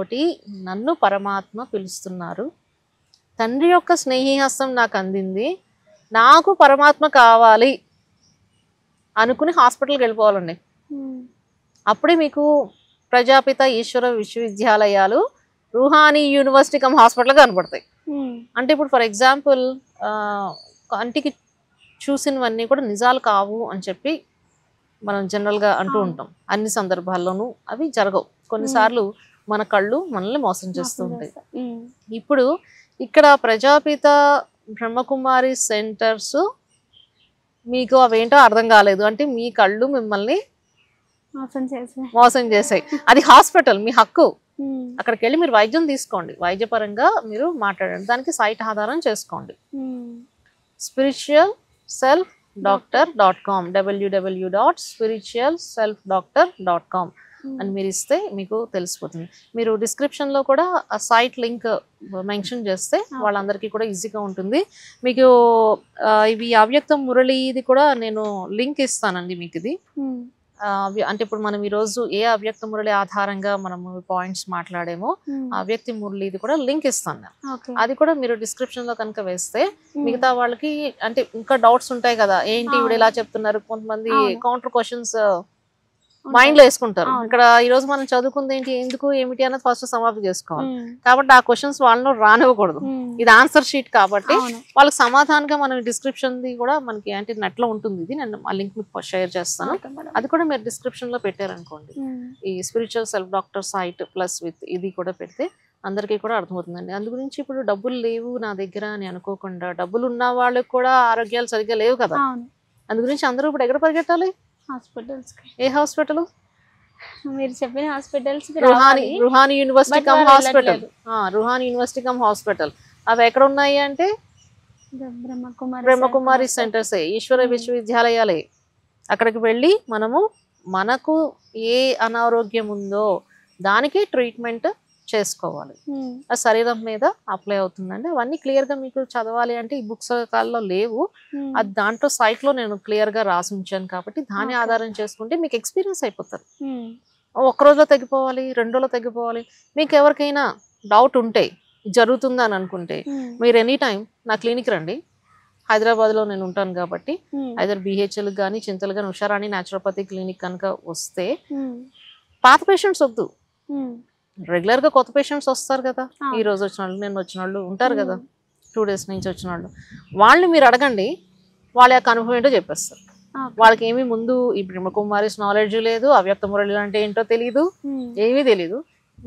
నన్ను పరమాత్మ పిలుస్తున్నారు, తండ్రి యొక్క స్నేహిహస్తం నాకు అందింది, నాకు పరమాత్మ కావాలి అనుకుని హాస్పిటల్కి వెళ్ళిపోవాలండి. అప్పుడే మీకు ప్రజాపిత ఈశ్వర విశ్వవిద్యాలయాలు రుహానీ యూనివర్సిటీ కమ్ హాస్పిటల్ కనపడతాయి. అంటే ఇప్పుడు ఫర్ ఎగ్జాంపుల్ కంటికి చూసినవన్నీ కూడా నిజాలు కావు అని చెప్పి మనం జనరల్గా అంటూ ఉంటాం. అన్ని సందర్భాల్లోనూ అవి జరగవు. కొన్నిసార్లు మన కళ్ళు మనల్ని మోసం చేస్తూ ఉంటాయి. ఇప్పుడు ఇక్కడ ప్రజాపిత బ్రహ్మకుమారి సెంటర్స్ మీకు అవేంటో అర్థం కాలేదు అంటే మీ కళ్ళు మిమ్మల్ని మోసం చేసాయి. అది హాస్పిటల్, మీ హక్కు. అక్కడికి వెళ్ళి మీరు వైద్యం తీసుకోండి, వైద్యపరంగా మీరు మాట్లాడండి, దానికి సైట్ ఆధారం చేసుకోండి. spiritualselfdoctor.com www.spiritualselfdoctor.com అని మీరు ఇస్తే మీకు తెలిసిపోతుంది. మీరు డిస్క్రిప్షన్లో కూడా ఆ సైట్ లింక్ మెన్షన్ చేస్తే వాళ్ళందరికీ కూడా ఈజీగా ఉంటుంది. మీకు ఇవి అవ్యక్త మురళి ఇది కూడా నేను లింక్ ఇస్తానండి మీకు. ఇది అంటే ఇప్పుడు మనం ఈరోజు ఏ అవ్యక్త మురళి ఆధారంగా మనము పాయింట్స్ మాట్లాడేమో అవ్యక్తి మురళి ఇది కూడా లింక్ ఇస్తాను. అది కూడా మీరు డిస్క్రిప్షన్ లో కనుక వేస్తే మిగతా వాళ్ళకి అంటే ఇంకా డౌట్స్ ఉంటాయి కదా, ఏంటి ఇప్పుడు ఇలా చెప్తున్నారు, కొంతమంది కౌంటర్ క్వశ్చన్స్ మైండ్ లో వేసుకుంటారు. ఇక్కడ ఈ రోజు మనం చదువుకుంది ఏంటి, ఎందుకు, ఏమిటి అన్నది ఫస్ట్ సమాప్తి చేసుకోవాలి. కాబట్టి ఆ క్వశ్చన్స్ వాళ్ళను రానివ్వకూడదు. ఇది ఆన్సర్ షీట్ కాబట్టి వాళ్ళకి సమాధానంగా మనం డిస్క్రిప్షన్ కూడా మనకి అంటే నెట్ లో ఉంటుంది. ఇది నేను ఆ లింక్ మీకు షేర్ చేస్తాను. అది కూడా మీరు డిస్క్రిప్షన్ లో పెట్టారనుకోండి, ఈ spiritual self doctor site plus with ఇది కూడా పెడితే అందరికీ కూడా అర్థమవుతుందండి. అందు గురించి ఇప్పుడు డబ్బులు లేవు నా దగ్గర అని అనుకోకుండా, డబ్బులు ఉన్న వాళ్ళకి కూడా ఆరోగ్యాలు సరిగ్గా లేవు కదా, అందు గురించి అందరూ ఇప్పుడు ఎక్కడ పరిగెట్టాలి? హాస్పిటల్స్. ఏ హాస్పిటల్? మీరు చెప్పిన hospitals. Ruhani university come hospital. Ruhani university come hospital అవి ఎక్కడ ఉన్నాయి అంటే బ్రహ్మకుమారి సెంటర్స్, ఈశ్వర విశ్వవిద్యాలయాలే. అక్కడికి వెళ్ళి మనకు ఏ అనారోగ్యం ఉందో దానికి ట్రీట్మెంట్ చేసుకోవాలి. ఆ శరీరం మీద అప్లై అవుతుందండి. అవన్నీ క్లియర్ గా మీకు చదవాలి అంటే ఈ బుక్స్ కాల్లో లేవు, అది దాంట్లో సైట్ లో నేను క్లియర్ గా రాసి ఉంచాను కాబట్టి దాన్ని ఆధారం చేసుకుంటే మీకు ఎక్స్పీరియన్స్ అయిపోతారు. ఒక్క రోజులో తగ్గిపోవాలి, 2 రోజుల్లో తగ్గిపోవాలి. మీకు ఎవరికైనా డౌట్ ఉంటే జరుగుతుందా అని అనుకుంటే మీరు ఎనీ టైం నా క్లినిక్ రండి. హైదరాబాద్ లో నేను ఉంటాను కాబట్టి ఐదర్ BHL కానీ చింతలు కానీ ఉషారాణి న్యాచురోపతి క్లినిక్ కనుక వస్తే పాత పేషెంట్స్ వద్దు, రెగ్యులర్ గా కొత్త పేషెంట్స్ వస్తారు కదా, ఈ రోజు వచ్చిన వాళ్ళు నేను వచ్చిన వాళ్ళు ఉంటారు కదా, 2 days నుంచి వచ్చిన వాళ్ళని మీరు అడగండి, వాళ్ళ యొక్క అనుభవం ఏంటో చెప్పేస్తారు. వాళ్ళకి ఏమీ ముందు ఈ బ్రహ్మకుమారిస్ నాలెడ్జ్ లేదు, అవ్యక్త మురళి అంటే ఏంటో తెలియదు, ఏమీ తెలీదు.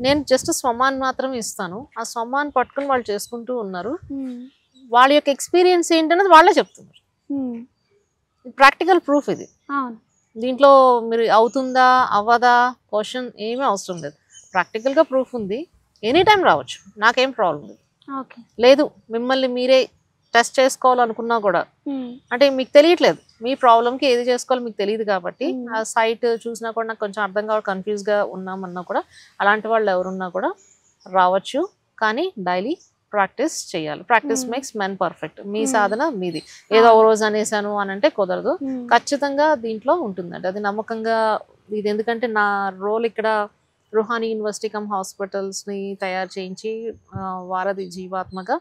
నేను జస్ట్ స్వమాన్ మాత్రం ఇస్తాను. ఆ స్వమాన్ పట్టుకుని వాళ్ళు చేసుకుంటూ ఉన్నారు. వాళ్ళ యొక్క ఎక్స్పీరియన్స్ ఏంటన్నది వాళ్ళే చెప్తున్నారు. ప్రాక్టికల్ ప్రూఫ్ ఇది. దీంట్లో మీరు అవుతుందా అవ్వదా క్వశ్చన్ ఏమీ అవసరం లేదు. ప్రాక్టికల్ గా ప్రూఫ్ ఉంది. ఎనీ టైం రావచ్చు, నాకేం ప్రాబ్లం లేదు. లేదు మిమ్మల్ని మీరే టెస్ట్ చేసుకోవాలనుకున్నా కూడా అంటే మీకు తెలియట్లేదు, మీ ప్రాబ్లంకి ఏది చేసుకోవాలో మీకు తెలియదు కాబట్టి ఆ సైట్ చూసినా కూడా నాకు కొంచెం అర్థం కావాలి, కన్ఫ్యూజ్గా ఉన్నామన్నా కూడా అలాంటి వాళ్ళు ఎవరున్నా కూడా రావచ్చు. కానీ డైలీ ప్రాక్టీస్ చేయాలి. Practice makes men perfect. మీ సాధన మీది. ఏదో ఒక రోజు అనేసాను అని అంటే కుదరదు. ఖచ్చితంగా దీంట్లో ఉంటుందండి, అది నమ్మకంగా. ఇది ఎందుకంటే నా రోల్ ఇక్కడ రుహానీ యూనివర్సిటీ కమ్ హాస్పిటల్స్ని తయారు చేయించి వారధి జీవాత్మగా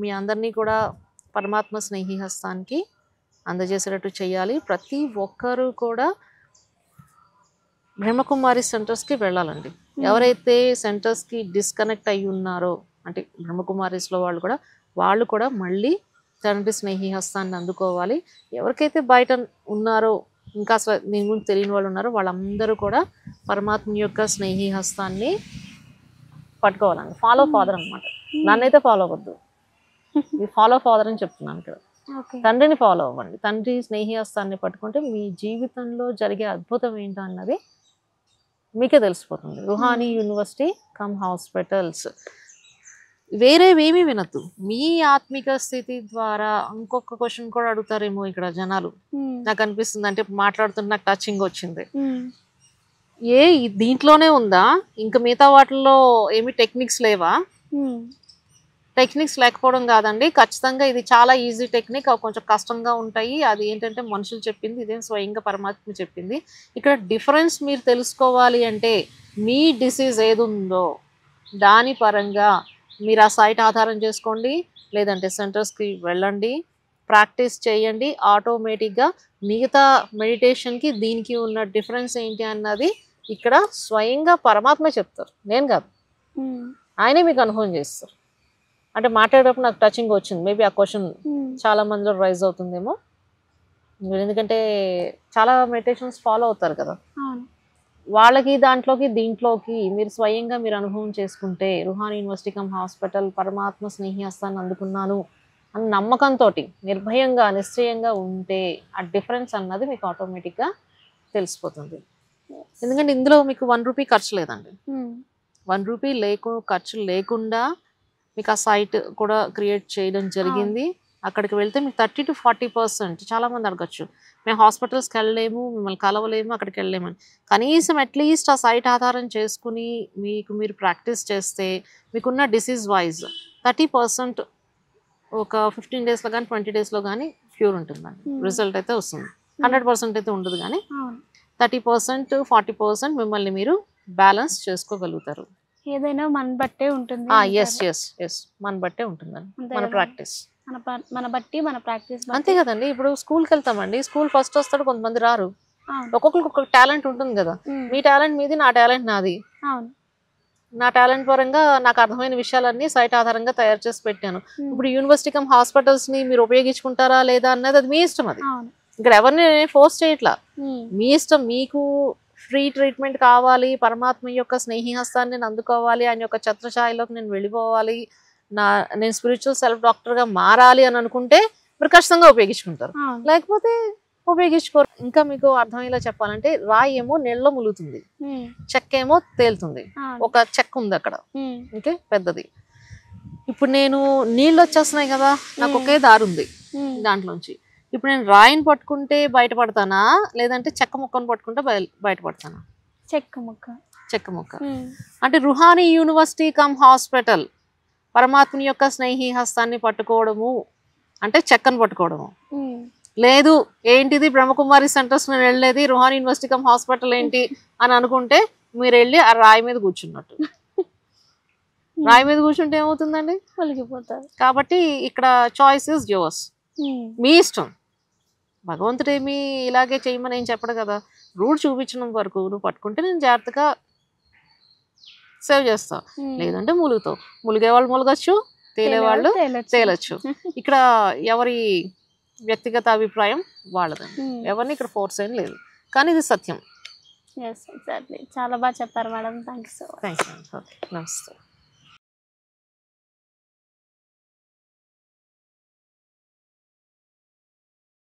మీ అందరినీ కూడా పరమాత్మ స్నేహిహస్తానికి అందజేసేటట్టు చేయాలి. ప్రతి ఒక్కరూ కూడా బ్రహ్మకుమారి సెంటర్స్కి వెళ్ళాలండి. ఎవరైతే సెంటర్స్కి డిస్కనెక్ట్ అయ్యి ఉన్నారో అంటే బ్రహ్మకుమారిస్లో వాళ్ళు కూడా మళ్ళీ తండ్రి స్నేహిహస్తాన్ని అందుకోవాలి. ఎవరికైతే బయట ఉన్నారో ఇంకా దీని గురించి తెలియని వాళ్ళు ఉన్నారో వాళ్ళందరూ కూడా పరమాత్మ యొక్క స్నేహిహస్తాన్ని పట్టుకోవాలండి. ఫాలో ఫాదర్ అనమాట. నన్నైతే ఫాలో అవ్వద్దు, ఫాలో ఫాదర్ అని చెప్తున్నాను ఇక్కడ. తండ్రిని ఫాలో అవ్వండి. తండ్రి స్నేహిహస్తాన్ని పట్టుకుంటే మీ జీవితంలో జరిగే అద్భుతం ఏంటో అన్నది మీకే తెలిసిపోతుంది. Ruhani university cum hospitals. వేరేవేమీ వినద్దు. మీ ఆత్మిక స్థితి ద్వారా ఇంకొక క్వశ్చన్ కూడా అడుగుతారేమో ఇక్కడ జనాలు, నాకు అనిపిస్తుంది. అంటే మాట్లాడుతుంటే నాకు టచింగ్ వచ్చింది. దీంట్లోనే ఉందా, ఇంకా మిగతా వాటిల్లో ఏమి టెక్నిక్స్ లేవా? టెక్నిక్స్ లేకపోవడం కాదండి, ఖచ్చితంగా ఇది చాలా ఈజీ టెక్నిక్. అవి కొంచెం కష్టంగా ఉంటాయి. అది ఏంటంటే మనుషులు చెప్పింది, ఇదేం స్వయంగా పరమాత్మ చెప్పింది. ఇక్కడ డిఫరెన్స్ మీరు తెలుసుకోవాలి అంటే మీ డిసీజ్ ఏది ఉందో దాని పరంగా మీరు ఆ సైట్ ఆధారం చేసుకోండి, లేదంటే సెంటర్స్కి వెళ్ళండి, ప్రాక్టీస్ చేయండి. ఆటోమేటిక్గా మిగతా మెడిటేషన్కి దీనికి ఉన్న డిఫరెన్స్ ఏంటి అన్నది ఇక్కడ స్వయంగా పరమాత్మ చెప్తారు, నేను కాదు. ఆయనే మీకు అనుభవం చేస్తారు. అంటే మాట్లాడేటప్పుడు నాకు టచింగ్ వచ్చింది. మేబీ ఆ క్వశ్చన్ చాలా మందిలో రైజ్ అవుతుందేమో. ఎందుకంటే చాలా మెడిటేషన్స్ ఫాలో అవుతారు కదా, వాళ్ళకి దాంట్లోకి దీంట్లోకి మీరు స్వయంగా మీరు అనుభవం చేసుకుంటే రుహానీ యూనివర్సిటీ కమ్ హాస్పిటల్ పరమాత్మ స్నేహిస్తాన్ని అందుకున్నాను అని నమ్మకంతో నిర్భయంగా నిశ్చయంగా ఉంటే ఆ డిఫరెన్స్ అన్నది మీకు ఆటోమేటిక్గా తెలిసిపోతుంది. ఎందుకంటే ఇందులో మీకు 1 రూపీ ఖర్చు లేదండి. 1 రూపీ ఖర్చు లేకుండా మీకు ఆ సైట్ కూడా క్రియేట్ చేయడం జరిగింది. అక్కడికి వెళ్తే మీకు 30 to 40%. చాలామంది అడగచ్చు, మేము హాస్పిటల్స్కి వెళ్ళలేము, మిమ్మల్ని కలవలేము, అక్కడికి వెళ్ళలేమని. కనీసం అట్లీస్ట్ ఆ సైట్ ఆధారం చేసుకుని మీరు ప్రాక్టీస్ చేస్తే మీకున్న డిసీజ్ వైజ్ 30% ఒక 15 డేస్లో కానీ 20 డేస్లో కానీ క్యూర్ ఉంటుందండి. రిజల్ట్ అయితే వస్తుంది. 100% అయితే ఉండదు, కానీ 30% 40% మిమ్మల్ని మీరు బ్యాలెన్స్ చేసుకోగలుగుతారు. ఏదైనా మన బట్టే ఉంటుంది. మన బట్టే ఉంటుందండి, మన ప్రాక్టీస్ మన బట్టి మన ప్రాక్టీస్ అంతే కదండి. ఇప్పుడు స్కూల్కి వెళ్తామండి, స్కూల్ ఫస్ట్ వస్తాడు, కొంతమంది రారు. ఒక్కొక్కరికి ఒక్కొక్క టాలెంట్ ఉంటుంది కదా. మీ టాలెంట్ మీది, నా టాలెంట్ నాది. నా టాలెంట్ పరంగా నాకు అర్థమైన విషయాలన్నీ సైట్ ఆధారంగా తయారు చేసి పెట్టాను. ఇప్పుడు యూనివర్సిటీ కమ్ హాస్పిటల్స్ ని మీరు ఉపయోగించుకుంటారా లేదా అన్నది అది మీ ఇష్టం. అది ఇక్కడ ఎవరిని ఫోర్స్ చేయట్లా, మీ ఇష్టం. మీకు ఫ్రీ ట్రీట్మెంట్ కావాలి, పరమాత్మ యొక్క స్నేహిహస్తాన్ని నేను అందుకోవాలి, ఆయన యొక్క ఛత్రఛాయలోకి నేను వెళ్ళిపోవాలి, నేను స్పిరిచువల్ సెల్ఫ్ డాక్టర్గా మారాలి అని అనుకుంటే మీరు ఖచ్చితంగా ఉపయోగించుకుంటారు, లేకపోతే ఉపయోగించుకోరు. ఇంకా మీకు అర్థమయ్యేలా చెప్పాలంటే రాయి ఏమో నీళ్ళలో ములుగుతుంది, చెక్క ఏమో తేలుతుంది. ఒక చెక్క ఉంది అక్కడ, ఓకే, పెద్దది. ఇప్పుడు నేను నీళ్ళు వచ్చేస్తున్నాయి కదా, నాకు ఒకే దారి ఉంది దాంట్లోంచి. ఇప్పుడు నేను రాయిని పట్టుకుంటే బయటపడతానా, లేదంటే చెక్క ముక్కను పట్టుకుంటే బయటపడతానా? చెక్క ముక్క. అంటే రుహానీ యూనివర్సిటీ కమ్ హాస్పిటల్ పరమాత్మని యొక్క స్నేహి హస్తాన్ని పట్టుకోవడము అంటే చెక్కను పట్టుకోవడము. లేదు ఏంటిది బ్రహ్మకుమారి సెంటర్స్ నేను వెళ్ళేది, రుహానీ యూనివర్సిటీ కమ్ హాస్పిటల్ ఏంటి అని అనుకుంటే మీరు వెళ్ళి ఆ రాయి మీద కూర్చున్నట్టు. రాయి మీద కూర్చుంటే ఏమవుతుందండి? ఒలిగిపోతారు. కాబట్టి ఇక్కడ చాయిస్ ఇస్ యువర్స్, మీ ఇష్టం. భగవంతుడు ఏమి ఇలాగే చేయమని ఏం చెప్పడు కదా. రూట్ చూపించడం వరకు నువ్వు పట్టుకుంటే నేను జాగ్రత్తగా సేవ్ చేస్తావు, లేదంటే ములుగుతావు. ములిగే వాళ్ళు ములగచ్చు, తేలేవాళ్ళు తేలచ్చు. ఇక్కడ ఎవరి వ్యక్తిగత అభిప్రాయం వాళ్ళదండి, ఎవరిని ఇక్కడ ఫోర్స్ ఏం లేదు, కానీ ఇది సత్యం. చాలా బాగా చెప్పారు madam. Thank you so much. Thanks. నమస్తే.